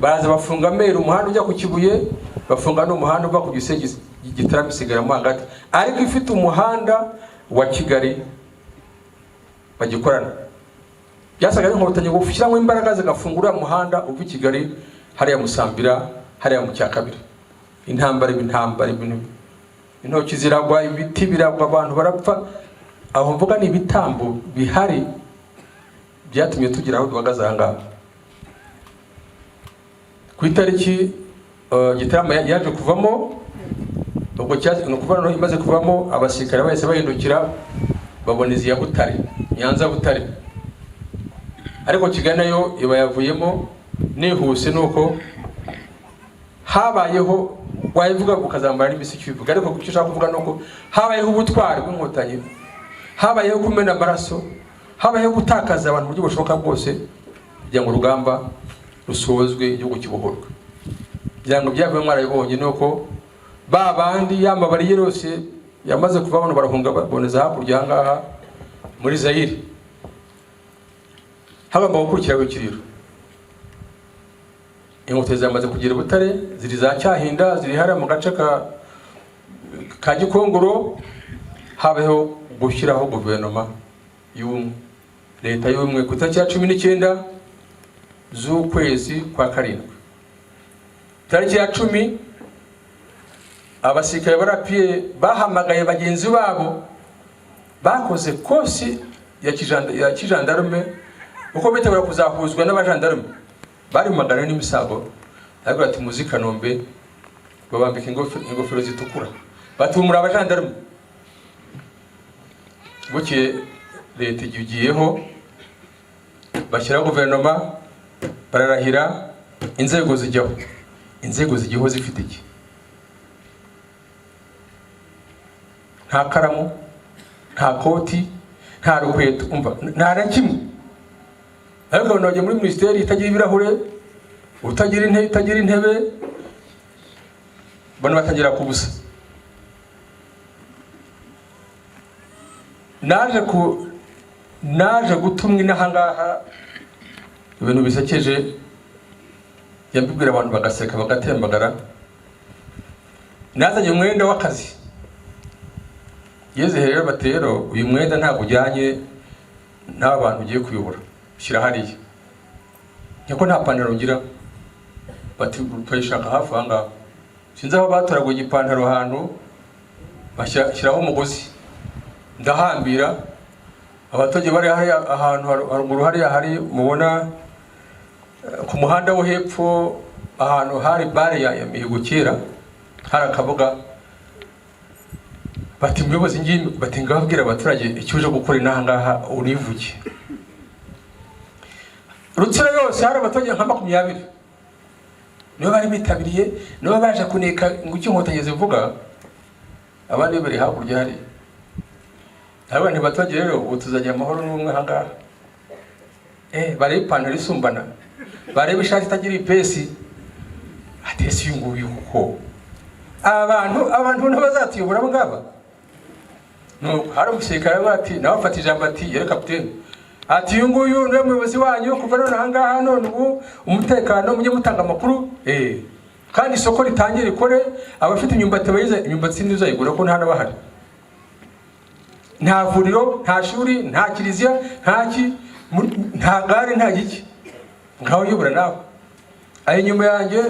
Baraza bafunga Meru umuhanda ujya ku Kibuye, bafunga n'umuhanda uva ku Gisenyi Gitarama isigaramo hagati, ariko ifite umuhanda wa Kigali bagikorana. Byasaga n'inkotanyi gushyiramo imbaraga zigafungura umuhanda uva Kigali hariya Musambira hariya mu Cyakabiri. Intambara ibintu intoki ziragwa, ibiti biragwa, abantu barapfa. Aho mvuga ni ibitambo bihari byatumye tugira aho duhagaze aha ngaha. Ku itariki Gitarama yaje kuvamo, ubwo no kuvana imaze kuvamo, abasirikare bahise bahindukira babona izi ya Butare, Nyanza Butare. Ariko Kigali nayo iba yavuyemo nihuse, nuko habayeho wayivuga ukazambara n'imisiki bivuga, ariko kucyo ushaka kuvuga nuko habayeho ubutwari bw'inkotanyi, habayeho kumena amaraso, habayeho gutakaza abantu buryo bushoboka bwose kugira ngo urugamba rusozwe, igihugu kibohorwe. Byango byavuye mwarabibonye nuko babandi yamabari yose yamaze kuva hano barahunga baboneza hakurya ngaha muri Zaire. Hagomba gukurikira w'ikiriro. Inkotanyi zamaze kugira Butare, ziri za Cyahinda, ziri hara mu gace ka Gikongoro. Habeho gushyiraho guverinoma y'ubumwe, leta y'ubumwe ku itariki ya 19 z'ukwezi kwa karindwi. Tariki ya 10 abasirikare barapiye bahamagaye bagenzi babo bakoze kosi ya kijandarume uko bitegura kuzahuzwa n'abajandarume. Bari magana n'imisago, ariko ati muzi Kanombe babambika ingofero zitukura, batumura abajandarume. Buke leta igiyeho bashyira guverinoma, bararahira, inzego zijyaho zifite iki? Nta karamu, nta koti, nta rukweto, umva nta na kimwe. Ariko none muri ministeri itagira ibirahure, itagira intebe, bano batangira kubusa. Naje gutumwa inahangaha ibintu bisekeje, yambibwira abantu bagaseka bagatembagara. Nazanye umwenda w'akazi, yeze rero batero uyu mwenda ntabwo ujyanye n'abantu ugiye kuyobora, shyira hariya. Nyako nta pantaro ngira, bati twayishaka hafi aha ngaha. Sinzi aho batoraguye ipantaro ahantu bashyiraho umugozi, ndahambira. Abatoge bari ahantu haruguru hariya hari mubona ku muhanda wo hepfo, ahantu hari bare ya Mihigo kera, hari akabuga. Bati umuyobozi ngiye, bati ngababwira abaturage icyo uje gukora inaha ngaha univuge. Rutsira yose hari abatoge nka 20 nibo bari bitabiriye, nibo baje kuneka ngo icyo Inkotanyi zivuga. Abandi bari hakurya hari abandi batoge. Rero ubu tuzajya amahoro n'umwe aha ngaha. Bari ipantaro isumbana, bari ishati itagira ipesi, atesi y'unguyu kuko abantu n'abazatuyobora ngaba. No hari umusirikare bati nawe afata ijambo ati yere kapiteni, ati uyu nguyu niwe muyobozi wanyu kuva none aha ngaha, none ubu umutekano mujye mutanga amakuru, kandi isoko ritangira ikore. Abafite imyumbati bayize imyumbati n'uzayigura ko nta nabahari. Nta vuriro, nta shuri, nta kiliziya, nta gare, nta giki. Ngaho yobora nawe. Ayi nyuma yanjye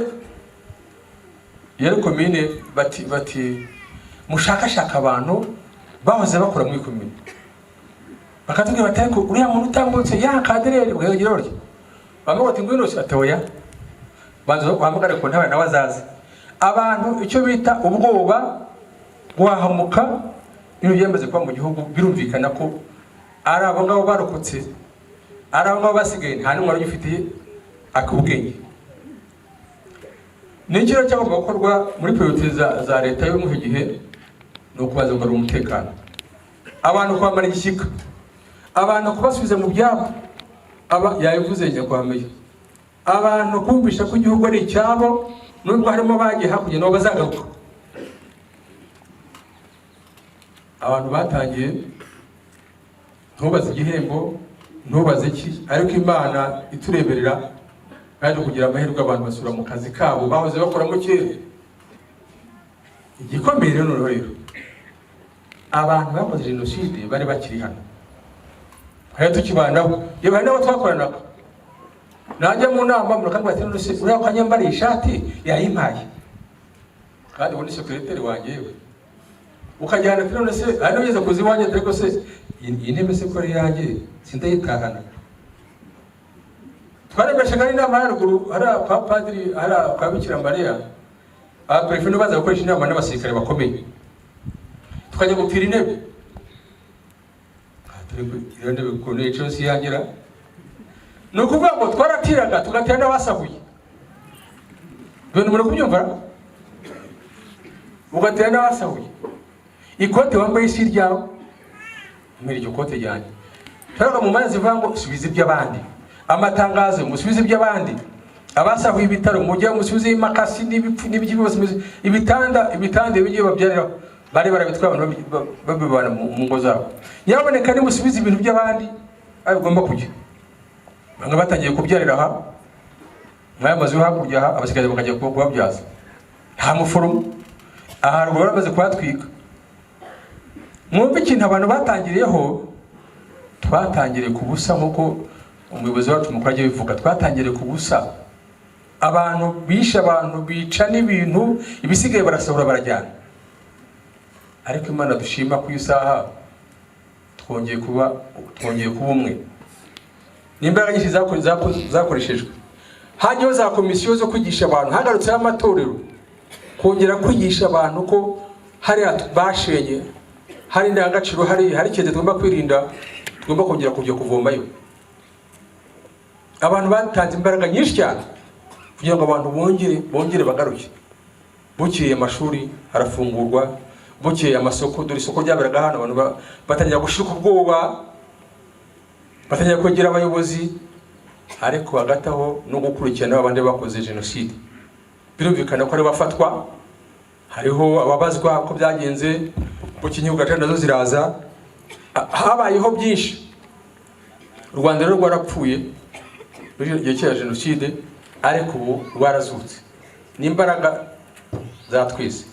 yari komine bati mushakashaka abantu bahoze bakora muri komine. Bakatubwira bati ariko uriya muntu utambutse ya kadereri ugagira uryo. Bamwe bati ngwino atoya. Banzo bamugare ko ntawe nabazazi. Abantu icyo bita ubwoba guhahamuka ibintu byamaze kuba mu gihugu, birumvikana ko ari abo ngabo barokotse, ari abo ngabo basigaye nta n'umwe wari ufitiye akubwenge. N'ikiro cyagomba gukorwa muri priorite za leta yo mu gihe no kubaza ngo umutekano, abantu kwamara igishyika, abantu kubasubiza mu byabo, yayivuze njya kwameye, abantu kumvisha ko igihugu ari icyabo, nubwo harimo bagiye hakurya nabo bazagaruka. Abantu batangiye ntubaze igihembo, ntubaze iki, ariko Imana itureberera kandi kugira amahirwe abantu basura mu kazi kabo bahoze bakora mu kirere. Igikomeye rero abantu bakoze jenoside bari bakiri hano, hari tukibanaho iyo bari nabo twakoranaga. Najya mu nama murakambwa ati none se uriya kanyambariye ishati yayimpaye, kandi ubundi sekreteri wanjye yewe ukajyana ati none se ari ugeze kuzi wanjye ariko se iyi ntebe se ko ari yanjye sindayitahana. Twarebeshaga inama haruguru hari abapadiri hari kwa Bikira Mariya, abaprefe baza gukoresha inama n'abasirikare bakomeye, tukajya gupfira intebe iyo ntebe ku ntebe si yangira. Ni ukuvuga ngo twaratiraga tugatera n'abasahuye, ibintu muri kubyumva, ugatera n'abasahuye. Ikote wambaye isi ryawe muri iryo kote ryanjye, turaga mu mazi vango subiza iby'abandi, amatangazo musubize iby'abandi, abasahuye ibitaro mujye musubize imakasi n'ibiki byose, ibitanda bigiye babyarira bari barabitwa abantu babibana mu ngo zabo. Nyaboneka ni musubize ibintu by'abandi abigomba kujya. Banga batangiye kubyarira aha mwaya mazi yo hakurya aha, abasigaye bakajya kubabyaza. Nta muforomo aha rwo bamaze kuhatwika. Mwumve ikintu abantu batangiriyeho, twatangiriye ku busa nk'uko umuyobozi wacu mukuru agiye bivuga, twatangiriye ku busa. Abantu bisha abantu bica n'ibintu, ibisigaye barasahura barajyana. Ariko Imana dushima ku isaha twongeye kuba umwe. N'imbaraga nyinshi zakoreshejwe. Hajyaho za komisiyo zo kwigisha abantu, hagarutse amatorero kongera kwigisha abantu ko hari bashenye, hari indangagaciro, hari ikintu tugomba kwirinda, tugomba kongera kujya kuvomayo. Abantu batanze imbaraga nyinshi cyane kugira ngo abantu bongere bagaruke. Bukeye amashuri arafungurwa, bukeye amasoko, dore isoko ryaberaga hano, abantu batangira gushika ubwoba, batangira kwegera abayobozi, ariko hagati aho no gukurikirana abandi bakoze jenoside. Birumvikana ko ari bafatwa, hariho ababazwa ko byagenze, bukinyi ugatenda nazo ziraza, habayeho byinshi. U Rwanda rero rwarapfuye muri igihe cya jenoside, ariko ubu rwarazutse n'imbaraga za twese.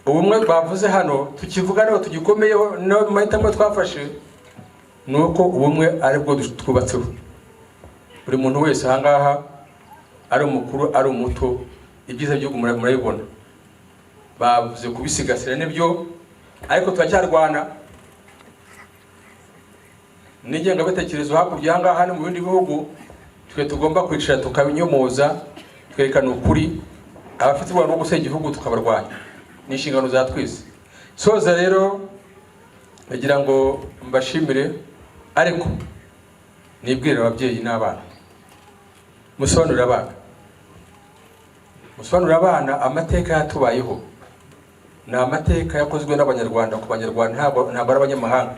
Ubumwe bavuze hano tukivuga niho tugikomeyeho, no mahitamo twafashe nuko ubumwe aribwo twubatseho. Buri muntu wese ahangaha ari umukuru ari umuto, ibyiza byo murabibona. Bavuze kubisigasira nibyo, ariko turacyarwana n'ingenga bitekerezo hakurya ahangaha no mu bindi bihugu. Twe tugomba kwicara tukabinyomoza, twerekana ukuri, abafite ubwoba bwo gusenya igihugu tukabarwanya. Ni inshingano za twese. Soza rero bagira ngo mbashimire, ariko nibwire ababyeyi n'abana, musobanurira abana amateka yatubayeho. Ni amateka yakozwe n'Abanyarwanda ku Banyarwanda, ntabwo ari abanyamahanga.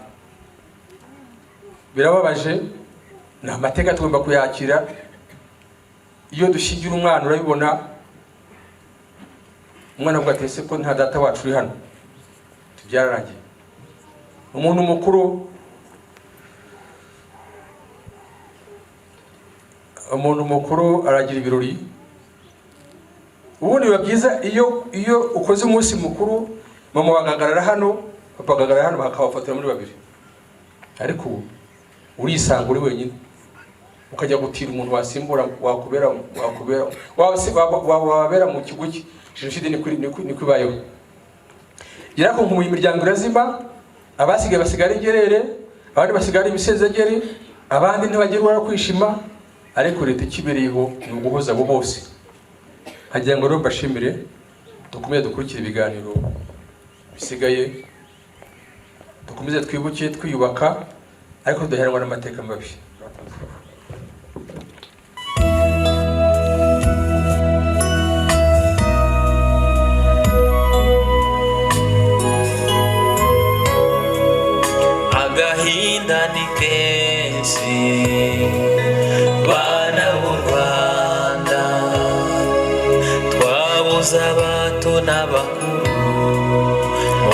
Birababaje, ni amateka tugomba kuyakira. Iyo dushyingira umwana urabibona, umwana avuga ati ko nta data wacu uri hano, tubyararangiye. Umuntu mukuru aragira ibirori. Ubundi biba byiza iyo ukoze umunsi mukuru, mama bagagarara hano, papa bagagarara hano, bakabafatira muri babiri. Ariko urisanga uri wenyine, ukajya gutira umuntu wasimbura wabera mu kigo cye. Jenoside niko ibayeho. Yarako mu imiryango irazima, abasigaye basigara ingerere, abandi basigara ibisezegeri, abandi ntibagerwa kwishima, ariko leta ikibereyeho ni uguhoza abo bose. Hagira ngo rero mbashimire, dukomeze dukurikire ibiganiro bisigaye, dukomeze twibuke twiyubaka, ariko tudaheranwa n'amateka mabi. Agahinda ni kenshi bana b'u Rwanda, twabuze abato n'abakuru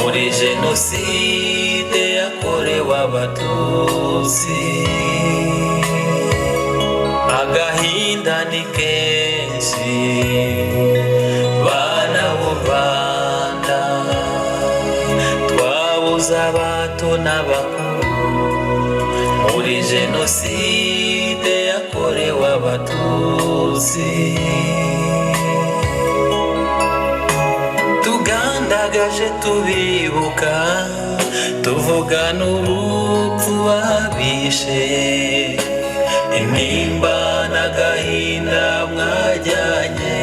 muri jenoside yakorewe abatutsi agahinda ni kenshi bana b'u Rwanda twabuze abato n'abakuru muri jenoside yakorewe abatutsi tugandagaje tubibuka tuvuga n'urupfu babishe intimba n'agahinda mwajyanye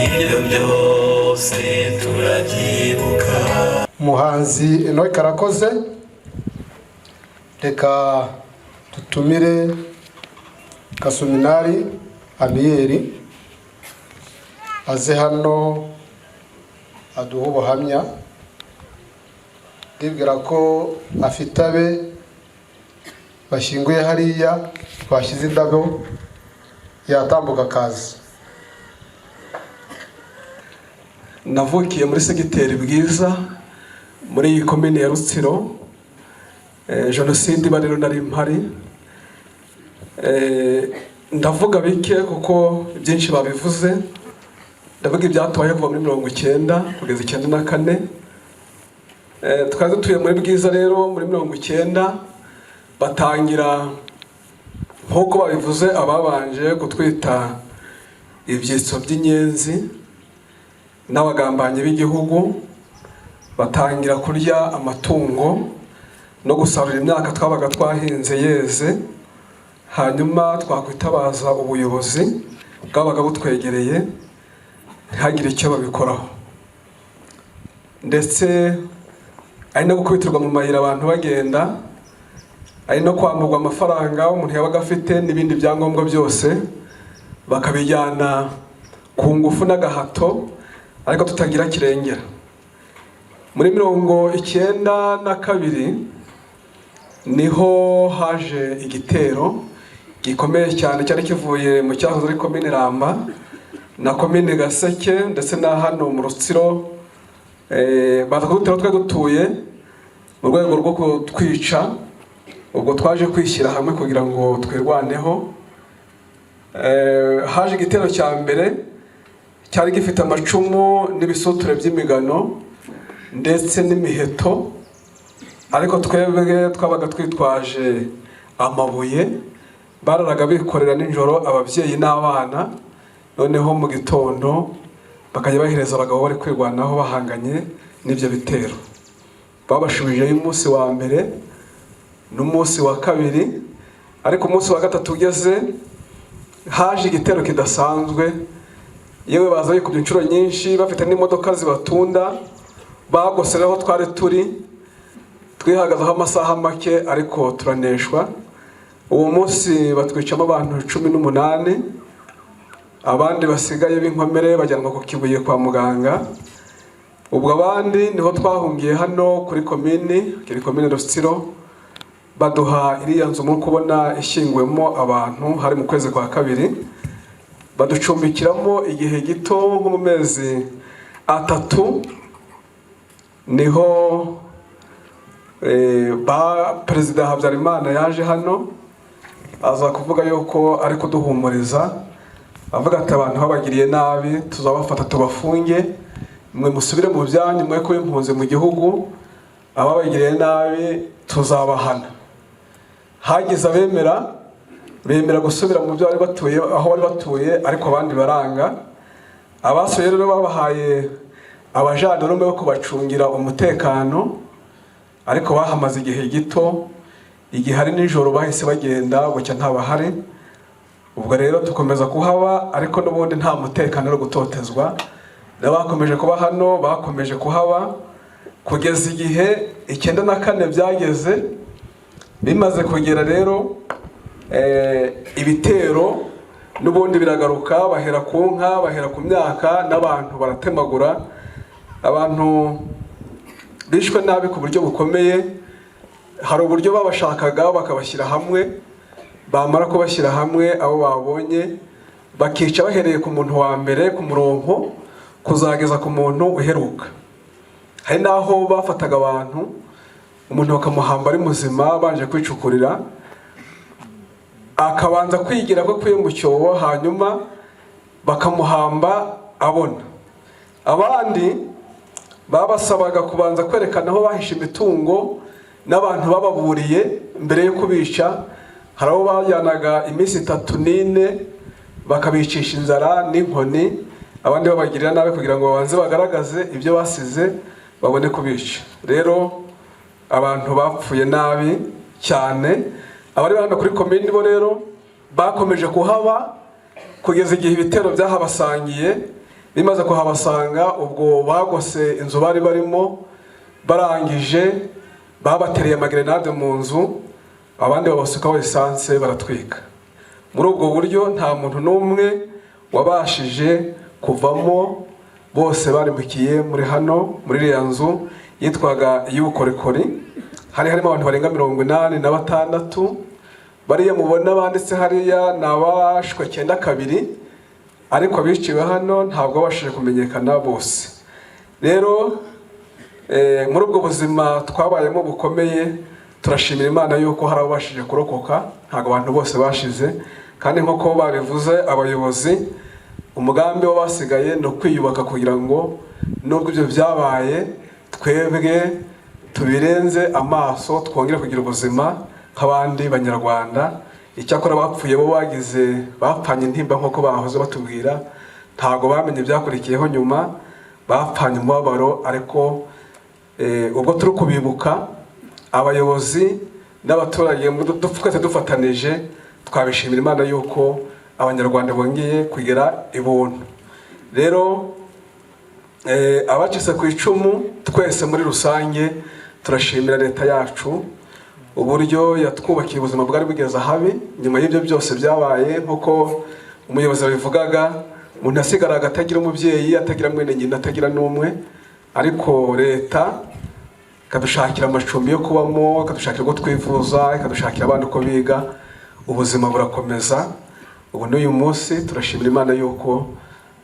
ibyo byose turabyibuka. Umuhanzi Enoch arakoze. Reka tutumire Kasuminari Amiyeri aze hano aduha ubuhamya. Ndibwira ko afite abe bashyinguye hariya twashyize indabo yatambuka kazi. Navukiye muri segiteri Bwiza muri iyi komine ya Rutsiro. Jenoside iba rero nari mpari. Ndavuga bike kuko byinshi babivuze. Ndavuga ibyatubaye kuva muri 90 kugeza 94. Twari dutuye muri Bwiza rero muri 90 batangira nkuko babivuze ababanje kutwita ibyitso by'inyenzi n'abagambanye b'igihugu, batangira kurya amatungo no gusarura imyaka twabaga twahinze yeze. Hanyuma twakwitabaza ubuyobozi bwabaga butwegereye ntihagire icyo babikoraho, ndetse ari no gukubitirwa mu mayira abantu bagenda, ari no kwamburwa amafaranga umuntu yabaga afite n'ibindi byangombwa byose bakabijyana ku ngufu n'agahato ariko tutagira kirengera. Muri 92 niho haje igitero gikomeye cyane cyari kivuye mu cyahoze ari komine Ramba na komine Gaseke ndetse na hano mu Rutsiro. Baza kudutera twe dutuye mu rwego rwo kutwica. Ubwo twaje kwishyira hamwe kugira ngo twirwaneho. Haje igitero cya mbere cyari gifite amacumu n'ibisuture by'imigano ndetse n'imiheto, ariko twebwe twabaga twitwaje amabuye. Bararaga bikorera nijoro ababyeyi n'abana, noneho mu gitondo bakajya bahereza abagabo bari kwirwanaho bahanganye n'ibyo bitero. Babashubijeyo umunsi wa mbere n'umunsi wa kabiri, ariko umunsi wa gatatu ugeze haje igitero kidasanzwe. Yewe baza bikubye inshuro nyinshi bafite n'imodoka zibatunda. Bagosereho twari turi twihagazeho amasaha make ariko turaneshwa. Uwo munsi batwicamo abantu 18, abandi basigaye b'inkomere bajyanwa ku Kibuye kwa muganga. Ubwo abandi niho twahungiye hano kuri komine Rutsiro, baduha iriya nzu muri kubona ishyingwemo abantu hari mu kwezi kwa kabiri. Baducumbikiramo igihe gito nko mu mezi 3. Niho Perezida Habyarimana yaje hano aza kuvuga yuko ari kuduhumuriza, avuga ati abantu babagiriye nabi tuzabafata tubafunge, mwe musubire mu byanyu, mwe ko impunzi mu gihugu, ababagiriye nabi tuzabahana. Hagize bemera gusubira mu byo bari batuye aho bari batuye, ariko abandi baranga. Abasuye rero babahaye abajandarume bo kubacungira umutekano, ariko bahamaze igihe gito. Igihe hari nijoro bahise bagenda bucya ntabahari. Ubwo rero tukomeza kuhaba, ariko n'ubundi nta mutekano no gutotezwa. N'abakomeje kuba hano bakomeje kuhaba kugeza igihe 94 byageze. Bimaze kugera rero ibitero n'ubundi biragaruka, bahera ku nka, bahera ku myaka, n'abantu baratemagura. Abantu bishwe nabi ku buryo bukomeye. Hari uburyo babashakaga bakabashyira hamwe, bamara kubashyira hamwe abo babonye bakica bahereye ku muntu wa mbere ku murongo kuzageza ku muntu uheruka. Hari naho bafataga abantu umuntu bakamuhamba ari muzima banje kwicukurira, akabanza kwigira ko kwiye mu cyobo, hanyuma bakamuhamba abona. Abandi babasabaga kubanza kwerekana aho bahishe imitungo n'abantu bababuriye mbere yo kubica. Hari abo bajyanaga iminsi 3 n'ine bakabicisha inzara n'inkoni, abandi babagirira nabi kugira ngo babanze bagaragaze ibyo basize babone kubica. Rero abantu bapfuye nabi cyane. Abari hano kuri komini bo rero bakomeje kuhaba kugeza igihe ibitero byahabasangiye. Bimaze kuhabasanga, ubwo bagose inzu bari barimo, barangije babatereye amagrenade mu nzu, abandi babasukaho esanse baratwika. Muri ubwo buryo nta muntu n'umwe wabashije kuvamo, bose barimbukiye muri hano muri iriya nzu yitwaga iy'ubukorikori. Hari harimo abantu barenga 86. Bariya mubona banditse hariya nabashwe 92, ariko biciwe hano ntabwo bashije kumenyekana bose. Rero muri ubwo buzima twabayemo bukomeye, turashimira Imana yuko hari abashije kurokoka, ntabwo abantu bose bashize. Kandi nk'uko babivuze abayobozi, umugambi w'abasigaye no kwiyubaka kugira ngo nubwo ibyo byabaye twebwe tubirenze amaso, twongere kugira ubuzima nk'abandi banyarwanda. Icyakora bapfuye bo bapfanye intimba nk'uko bahoze batubwira, ntabwo bamenye byakurikiyeho nyuma, bapfanye umubabaro. Ariko ubwo turi kubibuka, abayobozi n'abaturage twese dufatanije, twabishimira Imana yuko abanyarwanda bongeye kugera ibuntu. Rero abacitse ku icumu twese muri rusange turashimira leta yacu uburyo yatwubakiye ubuzima bwari bugeze habi. Nyuma y'ibyo byose byabaye, nk'uko umuyobozi wabivugaga, umuntu asigaraga atagira umubyeyi, atagira mwene nyina, atagira n'umwe. Ariko leta ikadushakira amacumbi yo kubamo, ikadushakira uko twivuza, ikadushakira abandi uko biga, ubuzima burakomeza. Ubu n'uyu munsi turashimira Imana yuko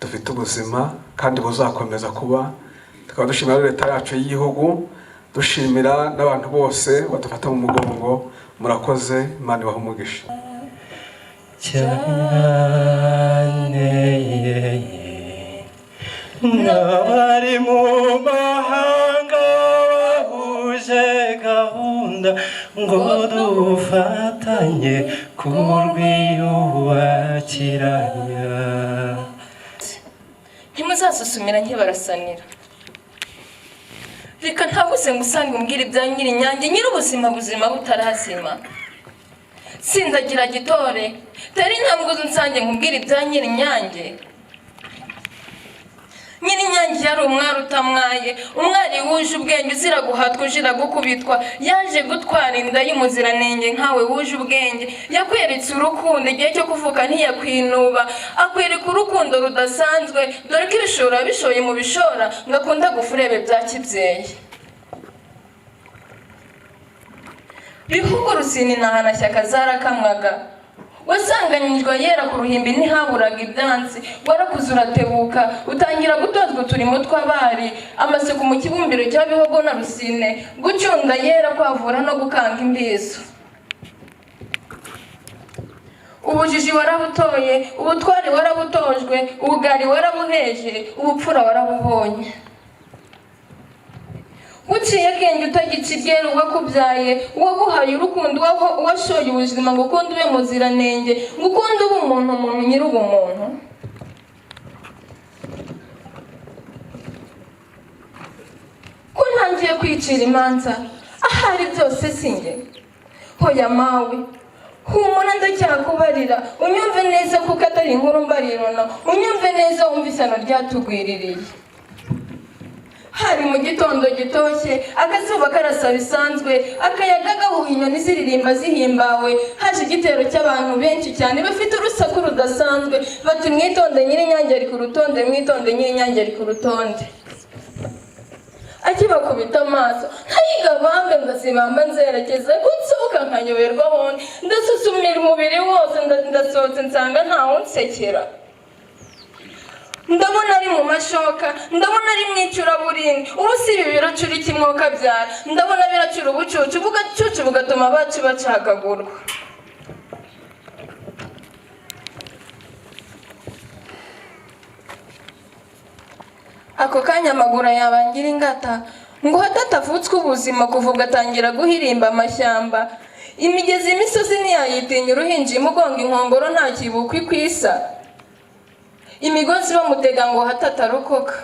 dufite ubuzima kandi buzakomeza kuba. Tukaba dushimira leta yacu y'igihugu, dushimira n'abantu bose badufata mu mugongo. Murakoze, Imana ibahe umugisha cyane. N'abari mu mahanga bahuje gahunda ngo dufatanye kurwiyubakiranya. Ntimuzasusumira nkibarasanira. Reka ntabuze ngusange umbwira ibya Nyirinyange, nyir'ubuzima buzima butarazima. Sindagira gitore, teri intambwe nsange nkubwira ibya Nyirinyange. Nyirinyange yari umwari utamwaye, umwari wuje ubwenge uzira guhatwa uzira gukubitwa. Yaje gutwara inda y'umuziranenge nkawe wuje ubwenge. Yakweretse urukundo igihe cyo kuvuka ntiyakwinuba, akwereka urukundo rudasanzwe, dore ko ibishora bishoye mu bishora, ngakunda gufurebe bya kibyeyi. Bihugu Rusini na Hanashyaka zarakamwaga, wasanganyijwe yera ku ruhimbi ntihaburaga ibyansi. Warakuze uratebuka, utangira gutozwa uturimo tw'abari, amasuku mu kibumbiro cya Bihogo na Rusine, gucunda yera, kwavura no gukanga imbizo. Ubujiji warabutoye, ubutwari warabutojwe, ubugari warabuheje, ubupfura warabubonye. Uciye akenge utagicigera uwakubyaye, uwaguhaye urukundo, uwashoye ubuzima ngo ukunde ube muziranenge, ngo ukunde ube umuntu nyir'ubumuntu. Ko ntangiye kwicira imanza, ahari byose sinjye. Hoya mawe, humura ndacyakubarira, unyumve neza kuko atari inkuru mbarirano, unyumve neza wumve ishyano ryatugwiririye. Hari mu gitondo gitoshye, akazuba karasa bisanzwe, akayaga gahuha, inyoni ziririmba zihimbawe. Haje igitero cy'abantu benshi cyane bafite urusaku rudasanzwe, bati mwitonde Nyirinyange ari ku rutonde, mwitonde Nyirinyange ari ku rutonde. Akibakubita amaso, ntayiga bambe ngazibamba nzerekeza, gutsoka nkanyoberwa hondi, ndasusumira umubiri wose, ndasohotse nsanga ntawunsekera. ndabona ari mu mashoka, ndabona ari mu icuraburindi. Ubu si ibi biracura iki mwoka byara? Ndabona biracura ubucucu, bugacucu bugatuma abacu bacagagurwa. Ako kanya amaguru yabangira ingata ngo hatatavutswe ubuzima kuva ugatangira guhirimba amashyamba. Imigezi imisozi ntiyayitinya uruhinja imugonga inkongoro nta kibuka ikwisa. Imigozi bamutega ngo hatatarokoka.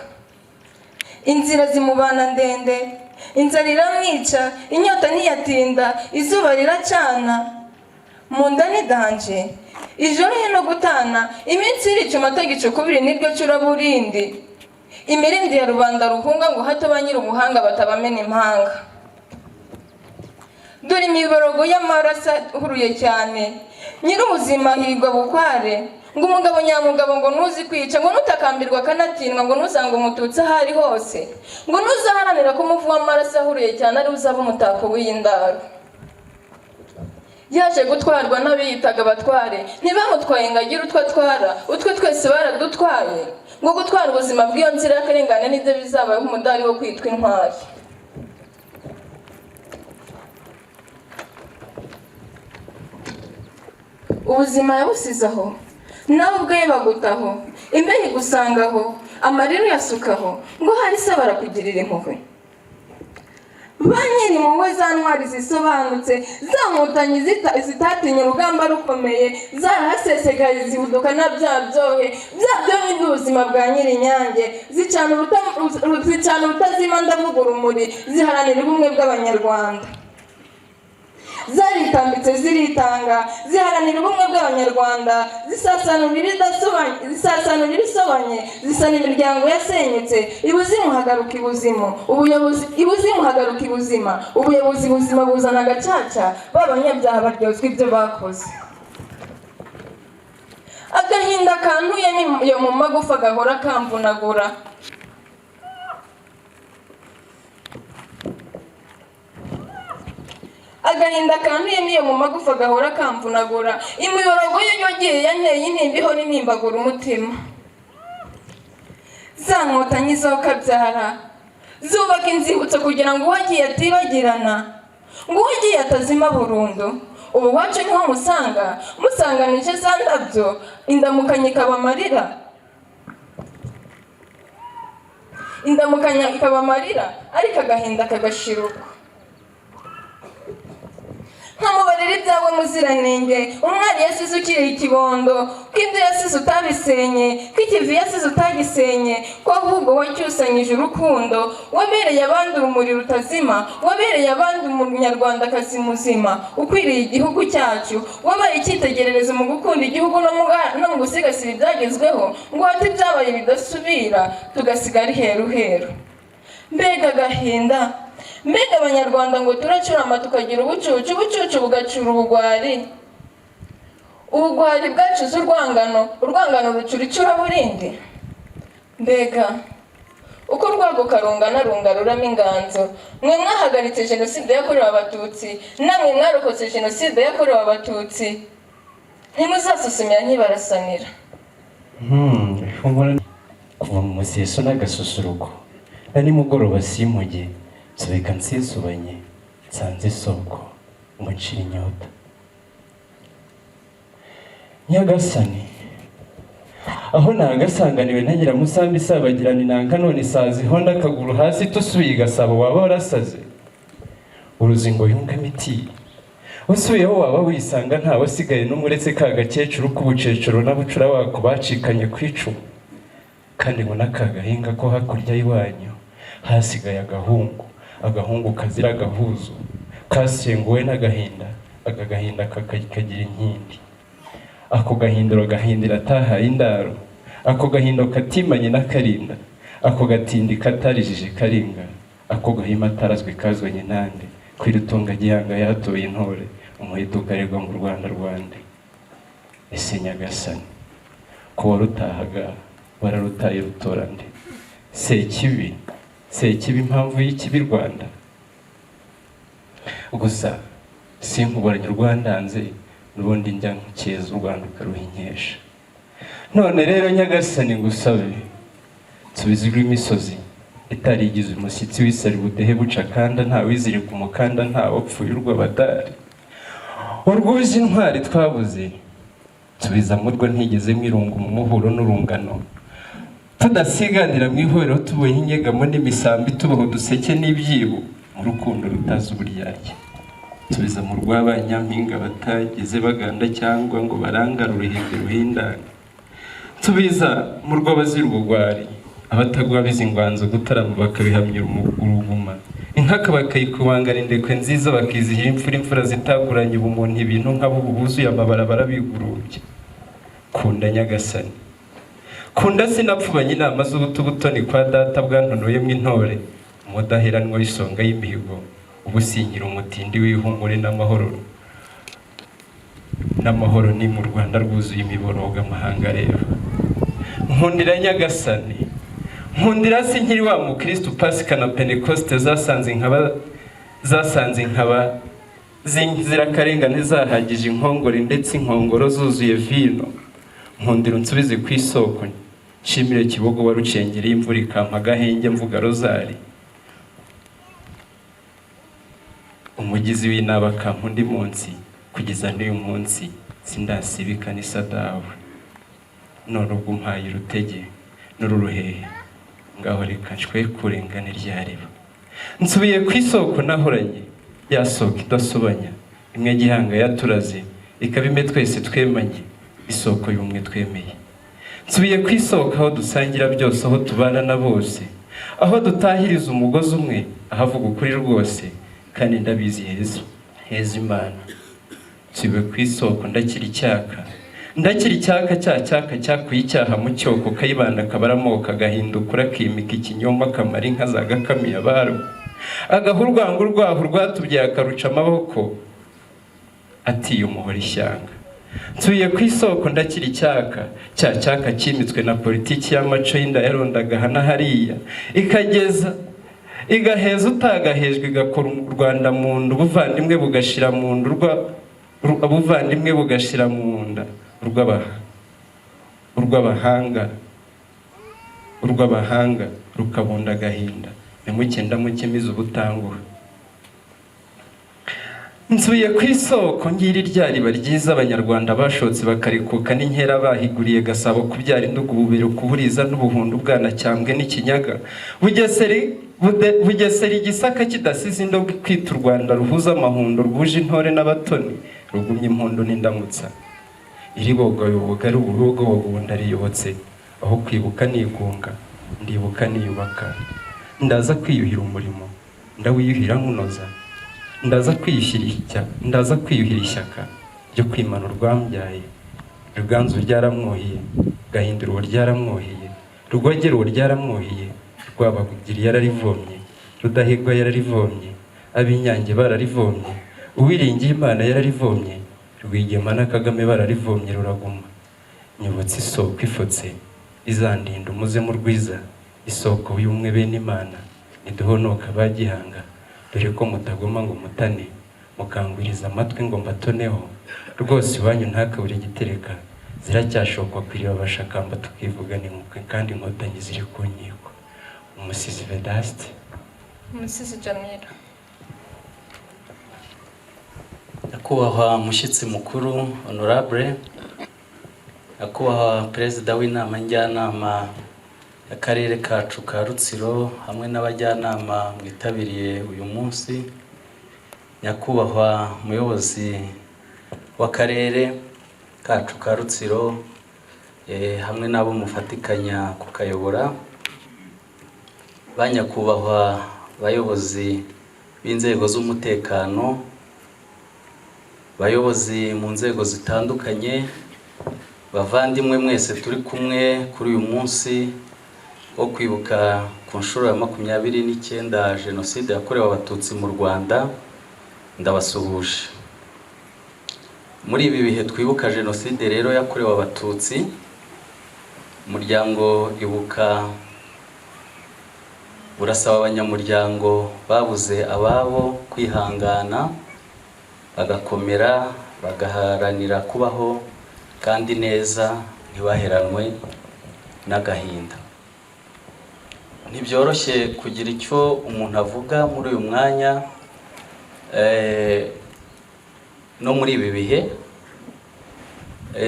Inzira zimubana ndende, inzara iramwica, inyota ntiyatinda, izuba riracana. Mu nda nidanje, ijoro hino gutana, iminsi iricuma atagicukubiri niryo curaburindi. Imirindi ya rubanda ruhunga ngo hato ba nyir'ubuhanga batabamena impanga. Dore imiborogo y'amaraso ahuruye cyane, nyir'ubuzima higwa bukware. Ngo umugabo nyamugabo ngo nuzi kwica, ngo nutakambirwa kanatindwa, ngo nuzanga umututsi ahari hose, ngo nuzaharanira ko umuvu w'amaraso ahuruye cyane ari uzaba umutako w'indaro. Yaje gutwarwa n'abiyitaga abatware, ntibamutwaye ngo agire utwo atwara, utwe twese baradutwaye. Ngo gutwara ubuzima bw'iyo nzira y'akarengane nibyo bizabaho umudari wo kwitwa intwari. Ubuzima yabusizaho, nawe ubwawe bagutaho, imbeho igusangaho, amarira uyasukaho, ngo hari se barakugirira impuhwe. Ba nyiri muwe za ntwari zisobanutse, za nkotanyi zitatinya urugamba rukomeye, zarahasesekaye zibuduka na bya byohe by'ubuzima bwa Nyirinyange, zicana ubutazima ndavuga urumuri, ziharanira ubumwe bw'Abanyarwanda. Zaritambitse ziritanga, ziharanira ubumwe bw'Abanyarwanda, zisasanurira isobanye, zisana imiryango yasenyutse, ibuzimu hagaruka ibuzimu, ibuzimu hagaruka ibuzima, ubuyobozi buzima buzana agacaca, b'abanyabyaha baryozwa ibyo bakoze. Agahinda kantuye yo mu magufa gahora kamvunagura. Agahinda kantuye niyo mu magufa gahora kamvunagura. Imiborogo y'inyogiye yanteye intimba n'intimbagura umutima. Za nkotanyi zo kabyara zubaka inzibutso kugira ngo uwagiye atibagirana, ngo uwagiye atazima burundu. Ubu wacu niho musanganije za ndabyo, indamukanya ikaba amarira. Indamukanya ikaba amarira, ariko agahinda kagashiruka. Nkamubarira ibyawe muziranenge, umwari yasize ukiri ikibondo, ko ibyo yasize utabisenye, ko ikivi yasize utagisenye, ko ahubwo wacyusanyije urukundo, wabereye abandi urumuri rutazima, wabereye abandi umunyarwandakazi muzima, ukwiriye igihugu cyacu, wabaye icyitegererezo mu gukunda igihugu no mu gusigasira ibyagezweho, ngo hati ibyabaye bidasubira, tugasigara iheruheru. Mbega agahinda, mbega Abanyarwanda ngo turacurama tukagira ubucucu, ubucucu bugacura ubugwari. Ubugwari bwacuze urwangano rucura icuraburindi. Mbega uko urwaguka rungana ruramo inganzo. Mwe mwahagaritse jenoside yakorewe Abatutsi, namwe mwarokotse jenoside yakorewe Abatutsi, ntimuzasusumira ntibarasanira. Kuva mu museso n'agasusuruko, na nimugoroba simpuge, nsubika nsisubanye, nsanze isoko ngo nshire inyota. Nyagasani, aho nagasanganiwe ntagira musambi isabagirana inanga, none isazi honda akaguru hasi tusubiye igasabo waba warasaze. Uruzingo yunga imiti, usubiyeho waba wisanga ntawe asigaye n'umuretse ka gakecuru k'ubucecuru n'abucura wako bacikanye ku icumu. Kandi ngo n'akagahinga ko hakurya y'iwanyu hasigaye agahungu kazira agahuzo, kasenguwe n'agahinda, aka gahinda kakagira inkindi. Ako gahindiro gahindira atahaye indaro, ako gahindo katimanye n'akarinda, ako gatindi katarijije karinga, ako gahima atarazwe kazwanye nande, kwirutunga gihanga yatoye intore, umuheto ukarerwa mu Rwanda rwande. Ese Nyagasani, ko warutahaga wararutaye rutorande, Sekibi impamvu y'ikibi Rwanda. Gusa sinkuboranya urwandanze, n'ubundi njya nkukeza u Rwanda ukaruhinkesha. None rero Nyagasani ngusabe, nsubiza rw'imisozi itarigize umushyitsi w'isari budehe buca kanda nta wizirika umukanda nta wapfuye urw'abadari urwuje intwari twabuze nsubiza murwo ntigeze mwirunga mu muhuro n'urungano tudasiganira mu ihuriro tuboye inyegamo n'imisambi tubaho duseke n'ibyibo mu rukundo rutazi uburyarya nsubiza mu rw'abanyampinga batageze baganda cyangwa ngo barangare uruhimbi ruhindane nsubiza mu rw'abazira ubugwari abatagwa bizingwanzo gutarama bakabihamya uruguma inkaka bakayikubangana indekwe nziza bakizihira imfura zitaguranye ubumuntu ibintu nk'abo buzuye amabarabara bigurubye kunda nyagasani kunda sinapfubanye inama z'ubutubutoni kwa data bwantonuyemo intore umudaheranwa w'isonga y'imihigo ubusinyira umutindi w'ihumure n'amahoro ni mu Rwanda rwuzuye imiborogo amahanga areba nkundira nyagasani nkundira si nkiri wa mukristo pasika na pentecoste zasanze nkaba zirakarengane zahagije inkongore ndetse inkongoro zuzuye vino nkundira unsubize ku isoko nshimire Kibogo warucengereye imvura ikampa agahenge mvuga rozari umugizi w'inaba akampa undi munsi kugeza n'uyu munsi sindasibika n'isadawe none ubwo umpaye urutege n'ururuhehe ngaho reka nshwe kurengane ryareba nsubiye ku isoko nahoranye ya soko idasobanya imwe gihanga yaturaze ikabime twese twemanye isoko y'umwe twemeye nsubiye ku isoko aho dusangira byose aho tubana na bose aho dutahiriza umugozi umwe ahavuga ukuri rwose kandi ndabizi heza Imana nsubiye ku isoko ndakira icyaka cyakuye icyaha mu cyoko kayibanda kabaramoka agahindukura akimika ikinyoma kamara inka zagakamiye abaro agaha urwango rwaho rwatubyaye akaruca amaboko atiye umuhora ishyanga nsubiye ku isoko ndakira icyaka kimitswe na politiki y'amaco y'inda yarondaga hana hariya igaheza utagahejwe igakora u Rwanda mu nda ubuvandimwe bugashira mu nda urw'abahanga rukabunda agahinda nimuke ndamukemiza ubutangura nsubiye ku isoko ngira irya riba ryiza abanyarwanda bashotse bakarikuka n'inkera bahiguriye Gasabo kubyara indugu bubero kuburiza n'ubuhundu bwana cyambwe n'ikinyaga Bugesera igisaka kidasize indogo kwita u Rwanda ruhuza amahundo rwuje intore n'abatoni rugumye impundu n'indamutsa iribogoyoboga ari ububogobogo ndariyobotse aho kwibuka nigunga ndibuka niyubaka ndaza kwiyuhira umurimo ndawiyuhira nkunoza ndaza kwiyuhira ishyaka ryo kwimana urwambyaye ruganzu ryaramwohiye gahindura uwo ryaramwohiye rugogera uwo ryaramwohiye rwabagiri yararivomye rudahigwa yararivomye ab'inyange bararivomye uwiringiye Imana yararivomye Rwigema na Kagame bararivomye ruraguma nyubutse isoko ifotse izandinda umuze mu rwiza isoko y'umwe bene Imana niduhonoka bagihanga dore ko mutagoma ngo mutane mukangwiriza amatwi ngo mbatoneho rwose iwanyu ntakabure igitereka ziracyashokwa kwiriba abashakamba tukivugana inkukwe kandi inkotanyi ziri ku nkiko umusizi Vedaste umusizi Jamila Nyakubahwa mushyitsi mukuru honorable Nyakubahwa perezida w'inama njyanama y'akarere kacu ka Rutsiro hamwe n'abajyanama mwitabiriye uyu munsi Nyakubahwa muyobozi w'akarere kacu ka Rutsiro hamwe n'abo mufatikanya kukayobora Banyakubahwa bayobozi b'inzego z'umutekano bayobozi mu nzego zitandukanye bavandimwe mwese turi kumwe kuri uyu munsi wo kwibuka ku nshuro ya 29 Jenoside yakorewe Abatutsi mu Rwanda ndabasuhuje muri ibi bihe twibuka Jenoside rero yakorewe Abatutsi umuryango ibuka urasaba abanyamuryango babuze ababo kwihangana bagakomera bagaharanira kubaho kandi neza ntibaheranwe n'agahinda ntibyoroshye kugira icyo umuntu avuga muri uyu mwanya no muri ibi bihe,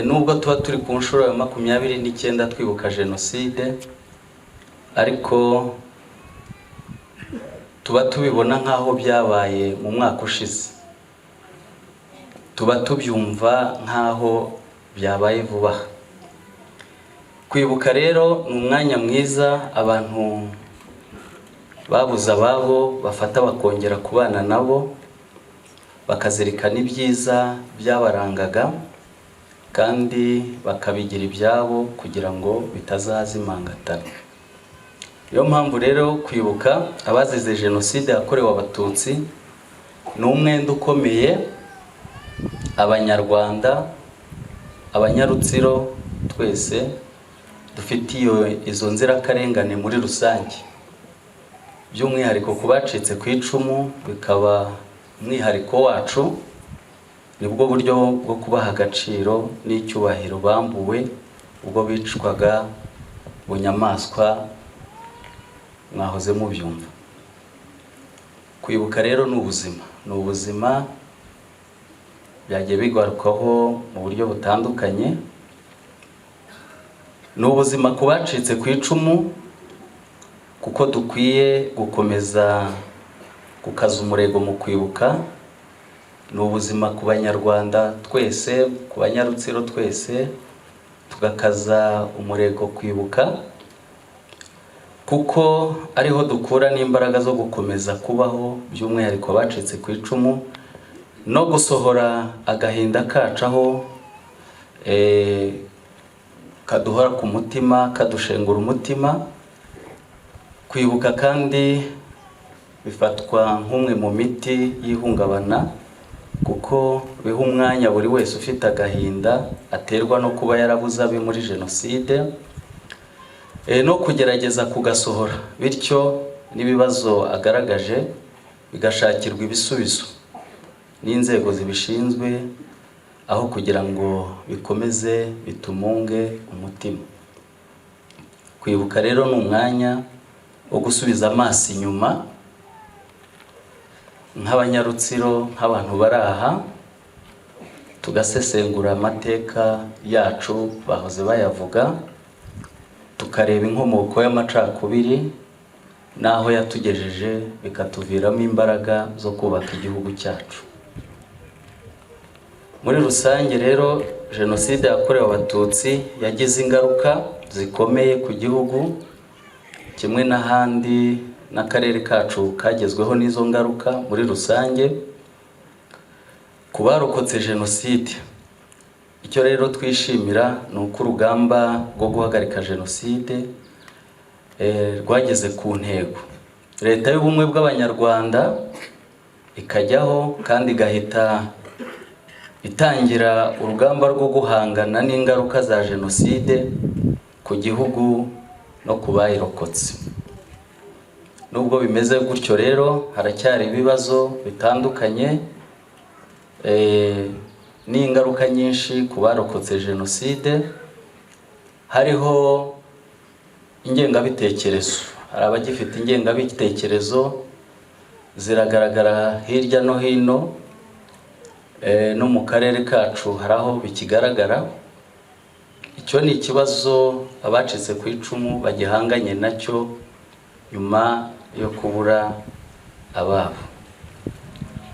nubwo tuba turi ku nshuro ya 29 twibuka jenoside, ariko tuba tubibona nk'aho byabaye mu mwaka ushize, tuba tubyumva nk'aho byabaye vuba. Kwibuka rero ni umwanya mwiza abantu babuze ababo bafata bakongera kubana nabo, bakazirikana ibyiza byabarangaga kandi bakabigira ibyabo kugira ngo bitazazimangatana. Niyo mpamvu rero kwibuka abazize jenoside yakorewe abatutsi ni umwenda ukomeye Abanyarwanda, Abanyarutsiro twese dufitiye izo nzirakarengane muri rusange, by'umwihariko ku bacitse ku icumu bikaba umwihariko wacu. Nibwo buryo bwo kubaha agaciro n'icyubahiro bambuwe ubwo bicwaga bunyamaswa mwahoze mubyumva. Kwibuka rero ni ubuzima byagiye bigarukaho mu buryo butandukanye. Ni ubuzima ku bacitse ku icumu, kuko dukwiye gukomeza gukaza umurego mu kwibuka. Ni ubuzima ku Banyarwanda twese, ku Banyarutsiro twese, tugakaza umurego kwibuka, kuko ariho dukura n'imbaraga zo gukomeza kubaho, by'umwihariko abacitse ku icumu, no gusohora agahinda kacaho kaduhora ku mutima, kadushengura umutima. Kwibuka kandi bifatwa nk'umwe mu miti y'ihungabana, kuko biha umwanya buri wese ufite agahinda aterwa no kuba yarabuze abe muri jenoside, no kugerageza kugasohora, bityo n'ibibazo agaragaje bigashakirwa ibisubizo n'inzego zibishinzwe, aho kugira ngo bikomeze bitumunge umutima. Kwibuka rero ni umwanya wo gusubiza amaso inyuma nk'Abanyarutsiro, nk'abantu bari aha, tugasesengura amateka yacu bahoze bayavuga, tukareba inkomoko y'amacakubiri n'aho yatugejeje, bikatuviramo imbaraga zo kubaka igihugu cyacu. Muri rusange rero, jenoside yakorewe abatutsi yagize ingaruka zikomeye ku gihugu, kimwe n'ahandi n'akarere kacu kagezweho n'izo ngaruka. Muri rusange ku barokotse jenoside, icyo rero twishimira ni uko urugamba rwo guhagarika jenoside rwageze ku ntego. Leta y'ubumwe bw'Abanyarwanda ikajyaho kandi igahita itangira urugamba rwo guhangana n'ingaruka za jenoside ku gihugu no ku bayirokotse. Nubwo bimeze gutyo rero, haracyari ibibazo bitandukanye n'ingaruka nyinshi ku barokotse jenoside. Hariho ingengabitekerezo, hari abagifite ingengabitekerezo ziragaragara hirya no hino, no mu karere kacu hari aho bikigaragara. Icyo ni ikibazo abacitse ku icumu bagihanganye nacyo nyuma yo kubura ababo.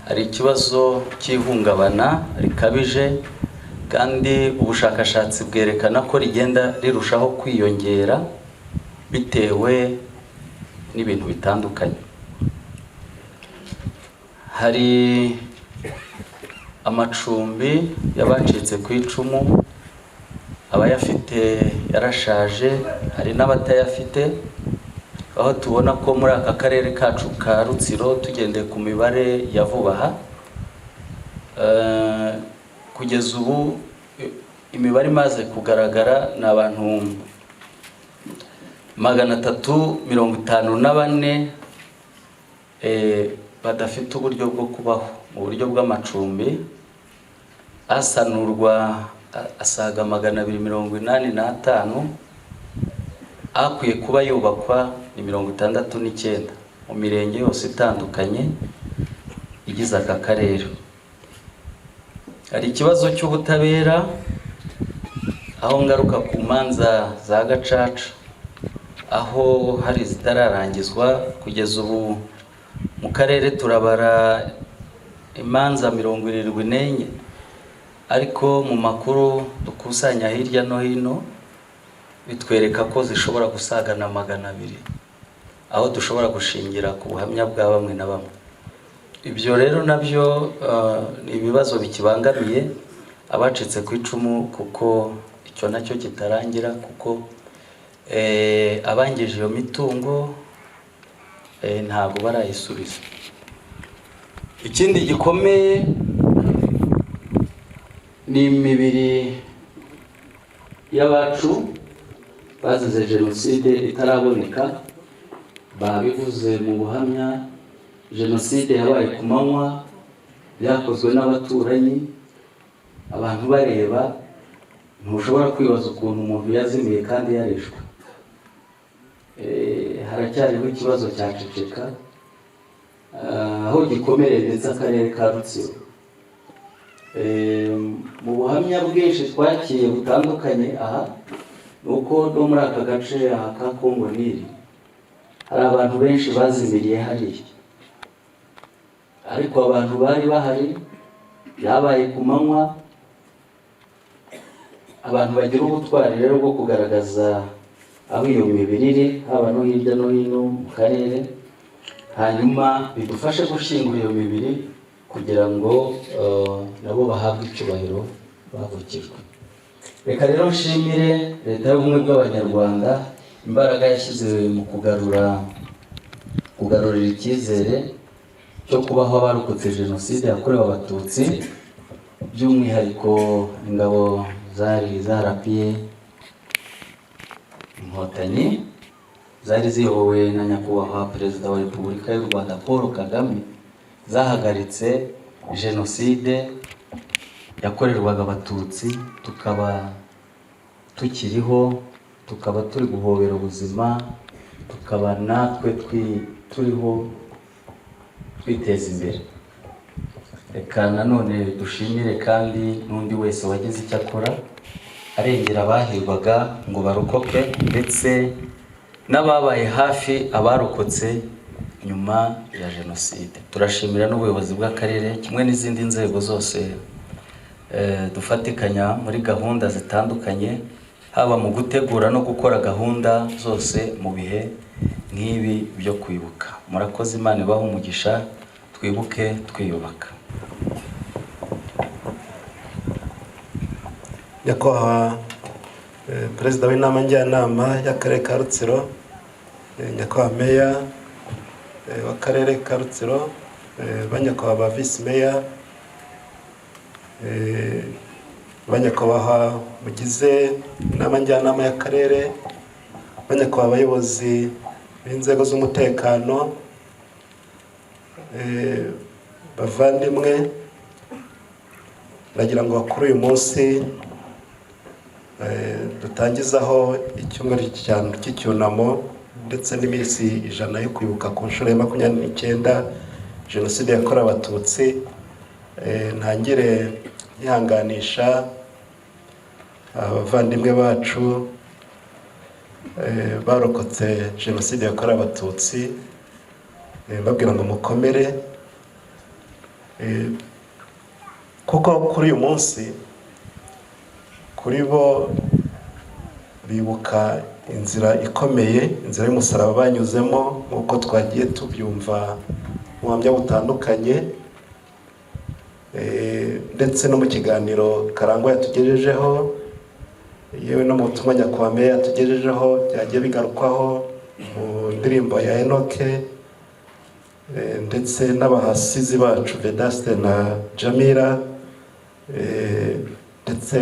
Hari ikibazo cy'ihungabana rikabije, kandi ubushakashatsi bwerekana ko rigenda rirushaho kwiyongera bitewe n'ibintu bitandukanye. Hari amacumbi y'abacitse ku icumu, abayafite yarashaje, hari n'abatayafite, aho tubona ko muri aka karere kacu ka Rutsiro, tugendeye ku mibare ya vuba aha, kugeza ubu imibare imaze kugaragara ni abantu 354 badafite uburyo bwo kubaho mu buryo bw'amacumbi. Asanurwa asaga 285, akwiye kuba yubakwa ni 69 mu mirenge yose itandukanye igize aka karere. Hari ikibazo cy'ubutabera aho ngaruka ku manza za gacaca aho hari zitararangizwa. Kugeza ubu mu karere turabara imanza 74, ariko mu makuru dukusanya hirya no hino bitwereka ko zishobora gusaga na 200, aho dushobora gushingira ku buhamya bwa bamwe na bamwe. Ibyo rero nabyo ni ibibazo bikibangamiye abacitse ku icumu, kuko icyo nacyo kitarangira, kuko abangije iyo mitungo ntabwo barayisubiza. Ikindi gikomeye ni imibiri y'abacu bazize jenoside itaraboneka. Babivuze mu buhamya, jenoside yabaye ku manywa, byakozwe n'abaturanyi, abantu bareba. Ntushobora kwibaza ukuntu umuntu yazimiye kandi yarishwe. Haracyariho ikibazo cyaceceka, aho gikomereye ndetse akarere ka Rutsiro. Mu buhamya bwinshi twakiye butandukanye aha, nuko no muri aka gace aha ka Kongo Nili hari abantu benshi bazimiriye hariya, ariko abantu bari bahari, byabaye ku manywa. Abantu bagira ubutwari rero bwo kugaragaza aho iyo mibiri iri, haba no hirya no hino mu karere, hanyuma bidufashe gushyingura iyo mibiri kugira ngo nabo bahabwe icyubahiro bavukijwe. Reka rero nshimire Leta y'Ubumwe bw'Abanyarwanda imbaraga yashyize mu kugarurira icyizere cyo kubaho abarokotse jenoside yakorewe Abatutsi, by'umwihariko ingabo zari zarapiye Inkotanyi, zari ziyobowe na Nyakubahwa Perezida wa Repubulika y'u Rwanda Paul Kagame, zahagaritse jenoside yakorerwaga Abatutsi. Tukaba tukiriho, tukaba turi guhobera ubuzima, tukaba natwe turiho twiteza imbere. Reka nanone dushimire kandi n'undi wese wagize icyo akora arengera abahirwaga ngo barokoke, ndetse n'ababaye hafi abarokotse nyuma ya jenoside. Turashimira n'ubuyobozi bw'akarere kimwe n'izindi nzego zose dufatikanya muri gahunda zitandukanye, haba mu gutegura no gukora gahunda zose mu bihe nk'ibi byo kwibuka. Murakoze, Imana ibahe umugisha. Twibuke twiyubaka. Nyakubahwa Perezida w'inama njyanama y'akarere ka Rutsiro, Nyakubahwa Meya w'akarere ka Rutsiro, banyakubahwa ba Visi Meya, banyakubahwa mugize inama njyanama y'akarere, banyakubahwa abayobozi b'inzego z'umutekano, bavandimwe, nagira ngo kuri uyu munsi dutangizaho icyumweru cy'icyunamo ndetse n'iminsi 100 yo kwibuka ku nshuro ya 29 jenoside yakorewe Abatutsi. Ntangire yihanganisha abavandimwe bacu barokotse jenoside yakorewe Abatutsi, babwira ngo mukomere, kuko kuri uyu munsi kuri bo bibuka inzira ikomeye, inzira y'umusaraba banyuzemo, nk'uko twagiye tubyumva mu buhamya butandukanye, ndetse no mu kiganiro Karangwa yatugejejeho, yewe no mu butumwa Nyakubahwa Meya yatugejejeho, byagiye bigarukwaho mu ndirimbo ya Enoke, ndetse n'abahasizi bacu Vedaste na Jamila, ndetse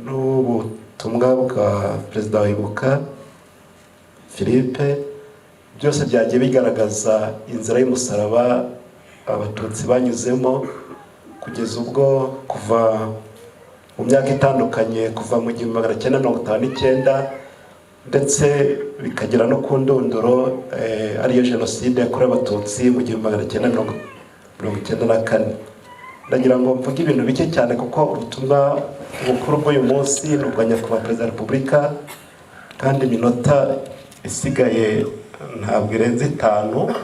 n'ubutumwa bwa Perezida wa Ibuka Philippe. Byose byagiye bigaragaza inzira y'umusaraba Abatutsi banyuzemo, kugeza ubwo kuva mu myaka itandukanye, kuva mu 1959 ndetse bikagera no ku ndunduro ariyo jenoside yakorewe abatutsi mu 1994. ndagira ngo mvuge ibintu bike cyane kuko ubutumwa bukuru bw'uyu munsi ni ubwa nyakubahwa perezida wa repubulika, kandi iminota isigaye ntabwo irenze 5.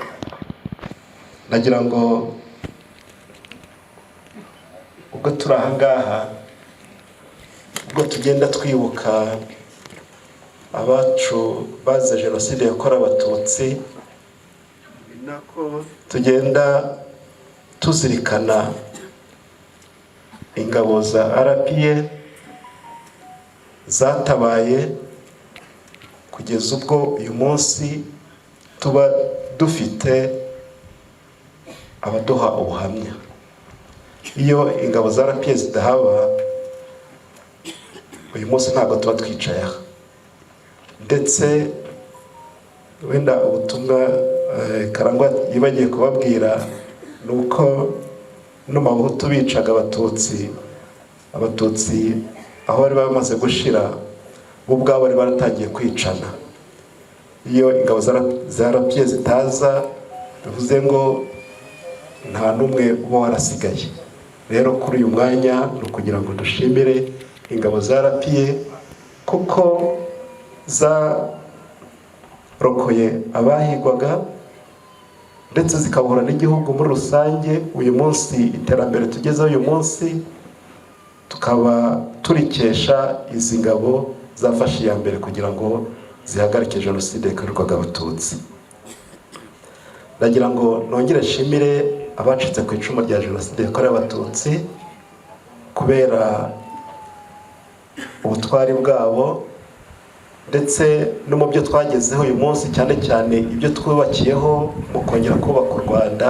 ndagira ngo ubwo turi aha ngaha, ubwo tugenda twibuka abacu bazize jenoside yakorewe abatutsi, nako tugenda tuzirikana ingabo za RPA zatabaye kugeza ubwo uyu munsi tuba dufite abaduha ubuhamya. Iyo ingabo za RPA zidahaba, uyu munsi ntabwo tuba twicaye aha. Ndetse wenda ubutumwa Karangwa yibagiye kubabwira ni uko no mu Bahutu bicaga abatutsi aho bari bamaze gushira, bo ubwabo bari baratangiye kwicana. Iyo ingabo za RPA zitaza, bivuze ngo nta n'umwe uba warasigaye. Rero kuri uyu mwanya ni ukugira ngo dushimire ingabo za RPA kuko zarokoye abahigwaga ndetse zikabura n'igihugu muri rusange. Uyu munsi iterambere tugezeho uyu munsi tukaba turikesha izi ngabo zafashe iya mbere kugira ngo zihagarike jenoside yakorerwaga abatutsi. ndagira ngo nongere nshimire abacitse ku icumu rya jenoside yakorewe abatutsi kubera ubutwari bwabo, ndetse no mu byo twagezeho uyu munsi, cyane cyane ibyo twubakiyeho mu kongera kubaka u Rwanda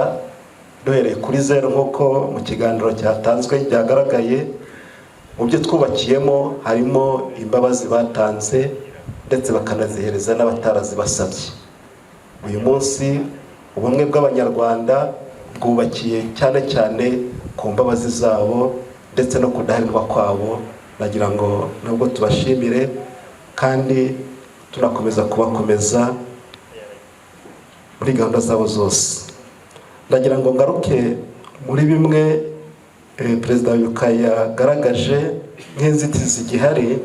duhereye kuri zero nk'uko mu kiganiro cyatanzwe byagaragaye. Mu byo twubakiyemo harimo imbabazi batanze ndetse bakanazihereza n'abatarazibasabye. Uyu munsi ubumwe bw'Abanyarwanda bwubakiye cyane cyane ku mbabazi zabo ndetse no kudaheranwa kwabo. Nagira ngo nubwo tubashimire kandi tunakomeza kubakomeza muri gahunda zabo zose. Ndagira ngo ngaruke muri bimwe Perezida Yuka yagaragaje nk'inzitizi gihari.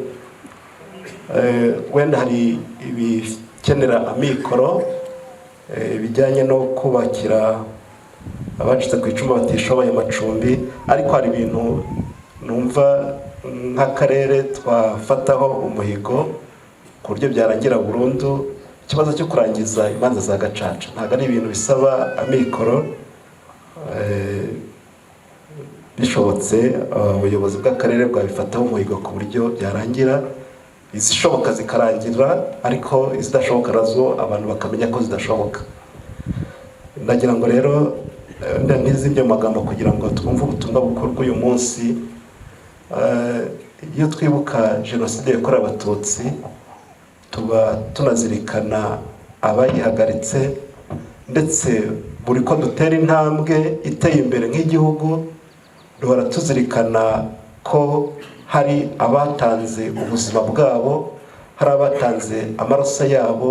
Wenda hari ibikenera amikoro bijyanye no kubakira abacitse ku icumu batishoboye amacumbi, ariko hari ibintu numva nk'akarere twafataho umuhigo ku buryo byarangira burundu. Ikibazo cyo kurangiza imanza za gacaca ntabwo ari ibintu bisaba amikoro. Bishobotse ubuyobozi bw'akarere bwabifataho umuhigo ku buryo byarangira, izishoboka zikarangira, ariko izidashoboka nazo abantu bakamenya ko zidashoboka. Ndagira ngo rero ntizibye magambo kugira ngo twumve ubutumwa bukorwa uyu munsi. Iyo twibuka jenoside yakorewe abatutsi tuba tunazirikana abayihagaritse, ndetse buri ko dutera intambwe iteye imbere nk'igihugu duhora tuzirikana ko hari abatanze ubuzima bwabo, hari abatanze amaraso yabo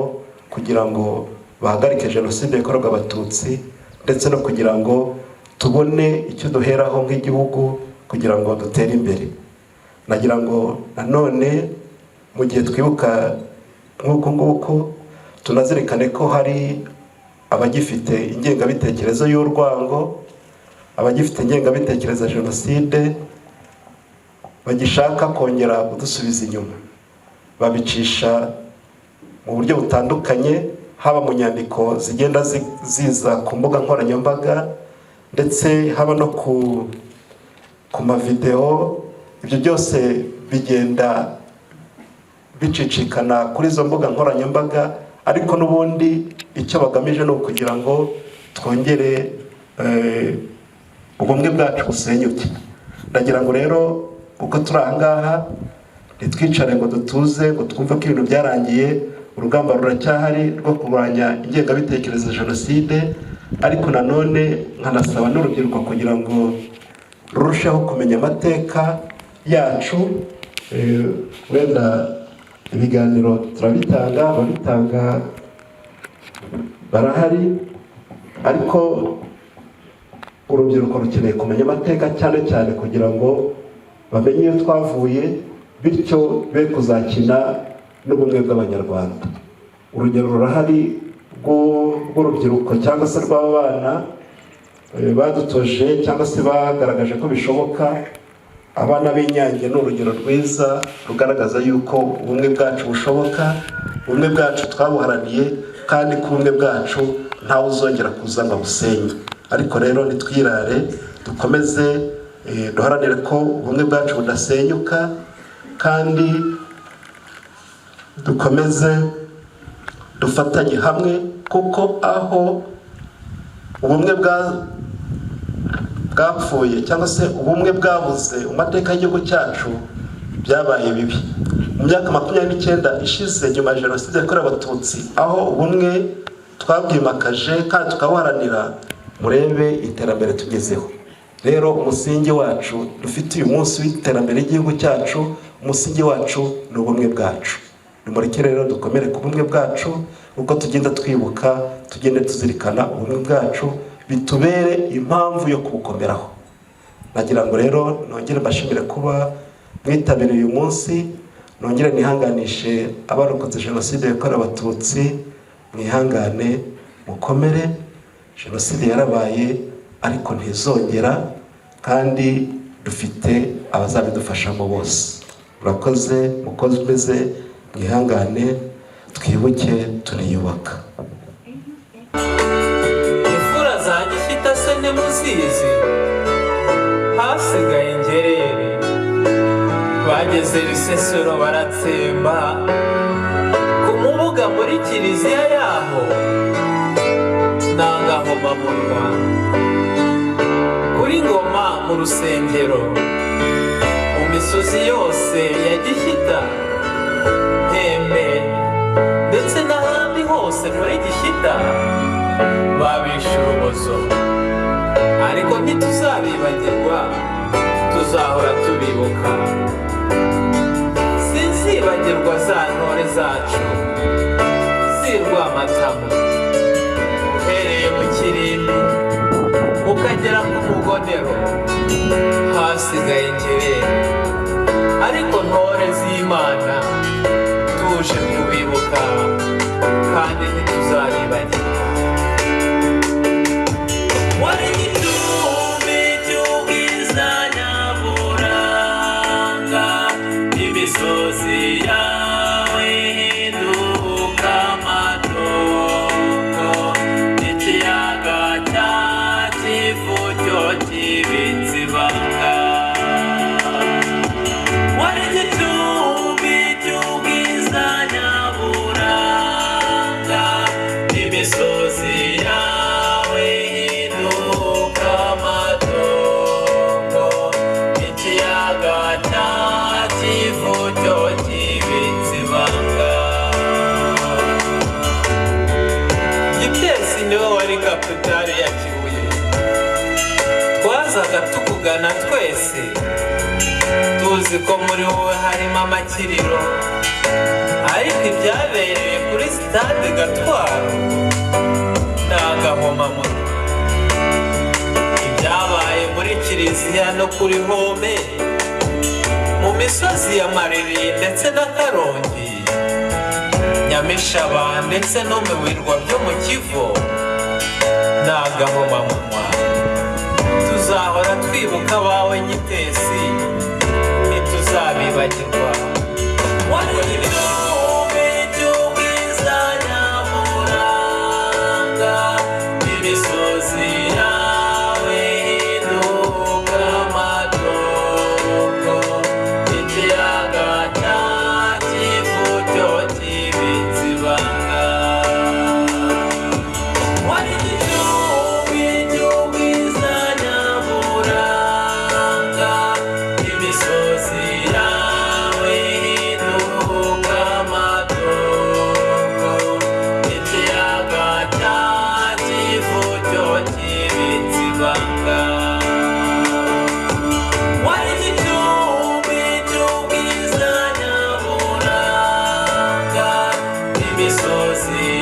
kugira ngo bahagarike jenoside yakorewe abatutsi, ndetse no kugira ngo tubone icyo duheraho nk'igihugu kugira ngo dutere imbere. Nagira ngo nanone mu gihe twibuka nk'uko nguko tunazirikane ko hari abagifite ingengabitekerezo y'urwango, abagifite ingengabitekerezo ya jenoside, bagishaka kongera kudusubiza inyuma. Babicisha mu buryo butandukanye, haba mu nyandiko zigenda ziza ku mbuga nkoranyambaga, ndetse haba no ku mavideo. Ibyo byose bigenda bicicikana kuri izo mbuga nkoranyambaga, ariko n'ubundi icyo bagamije ni ukugira ngo twongere ubumwe bwacu busenyuke. Ndagira ngo rero uko turi aha ngaha ntitwicare ngo dutuze ngo twumve ko ibintu byarangiye. Urugamba ruracyahari rwo kurwanya ingengabitekerezo ya jenoside, ariko nanone nkanasaba n'urubyiruko kugira ngo rurusheho kumenya amateka yacu. Wenda ibiganiro turabitanga, ababitanga barahari, ariko urubyiruko rukeneye kumenya amateka cyane cyane kugira ngo bamenye iyo twavuye, bityo be kuzakina n'ubumwe bw'abanyarwanda. Urugero rurahari rw'urubyiruko cyangwa se rw'abana badutoje cyangwa se bagaragaje ko bishoboka. Abana b'Inyange ni urugero rwiza rugaragaza yuko ubumwe bwacu bushoboka, ubumwe bwacu twabuharaniye, kandi ko ubumwe bwacu ntawe uzongera kuza ngo busenye. Ariko rero nitwirare, dukomeze duharanire ko ubumwe bwacu budasenyuka, kandi dukomeze dufatanye hamwe, kuko aho ubumwe bwapfuye cyangwa se ubumwe bwabuze mu mateka y'igihugu cyacu byabaye bibi. Mu myaka 29 ishize nyuma ya Jenoside yakorewe Abatutsi, aho ubumwe twabwimakaje kandi tukabuharanira, murebe iterambere tugezeho. Rero umusingi wacu dufite uyu munsi w'iterambere ry'igihugu cyacu, umusingi wacu ni ubumwe bwacu. Nimureke rero dukomere ku bumwe bwacu, uko tugenda twibuka, tugende tuzirikana ubumwe bwacu, bitubere impamvu yo kubukomeraho. Nagira ngo rero nongere mbashimire kuba mwitabiriye uyu munsi, nongere nihanganishe abarokotse Jenoside yakorewe Abatutsi, mwihangane, mukomere. Jenoside yarabaye ariko ntizongera, kandi dufite abazabidufashamo bose. Murakoze, mukomeze, mwihangane, twibuke, tuniyubaka. Imfura za Gifita se ntimuzizi, hasigaye ingerere, bageze Bisesero baratsemba, ku mubuga muri kiliziya yaho nangahoma mu Rwanda, kuri Ngoma mu rusengero, mu misozi yose ya Gifita, Ntembe ndetse n'ahandi hose muri Gifita babishe urubozo. Ariko ntituzabibagirwa, tuzahora tubibuka. Sinzibagirwa za ntore zacu z'i Rwamatamu, uhereye mu Kirimbi ukagera ku Mugonero, hasigaye ingerere. Ariko ntore z'Imana tuje kubibuka, kandi ntituzabibagirwa. Wari igicumbi cy'ubwiza nyaburanga, imisozi yawe ihinduka amatongo, ikiyaga cya Kivu cyo kibitse ibanga. Wari igicumbi cy'ubwiza nyaburanga, imisozi yawe ihinduka amatongo, ikiyaga cya Kivu cyo kibitse ibanga. Gitesi niwe wari kapitali ya Kibuye, twazaga tukugana twese, tuzi ko muri wowe harimo amakiriro, ariko ibyabereye kuri stade Gatwaro nagahoma mu Rwanda. Ibyabaye muri kiliziya no kuri Home, mu misozi ya Mariri ndetse na Karongi, Nyamishaba ndetse no mu birwa byo mu Kivu nagahoma mu Rwanda. Tuzahora twibuka abawe Gitesi, ntituzabibagirwa. Wari igicumbi cy'ubwiza nyaburanga, imisozi yawe ihinduka amatongo, ikiyaga cya Kivu cyo kibitse ibanga. Wari igicumbi cy'ubwiza nyaburanga, imisozi yawe ihinduka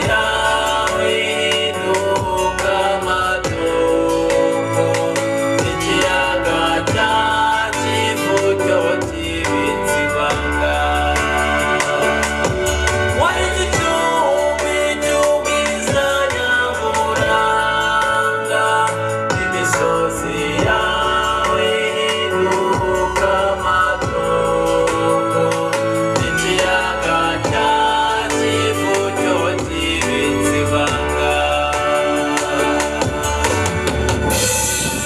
yawe ihinduka amatongo, ikiyaga cya Kivu cyo kibitse ibanga. Wari igicumbi cy'ubwiza nyaburanga, imisozi yawe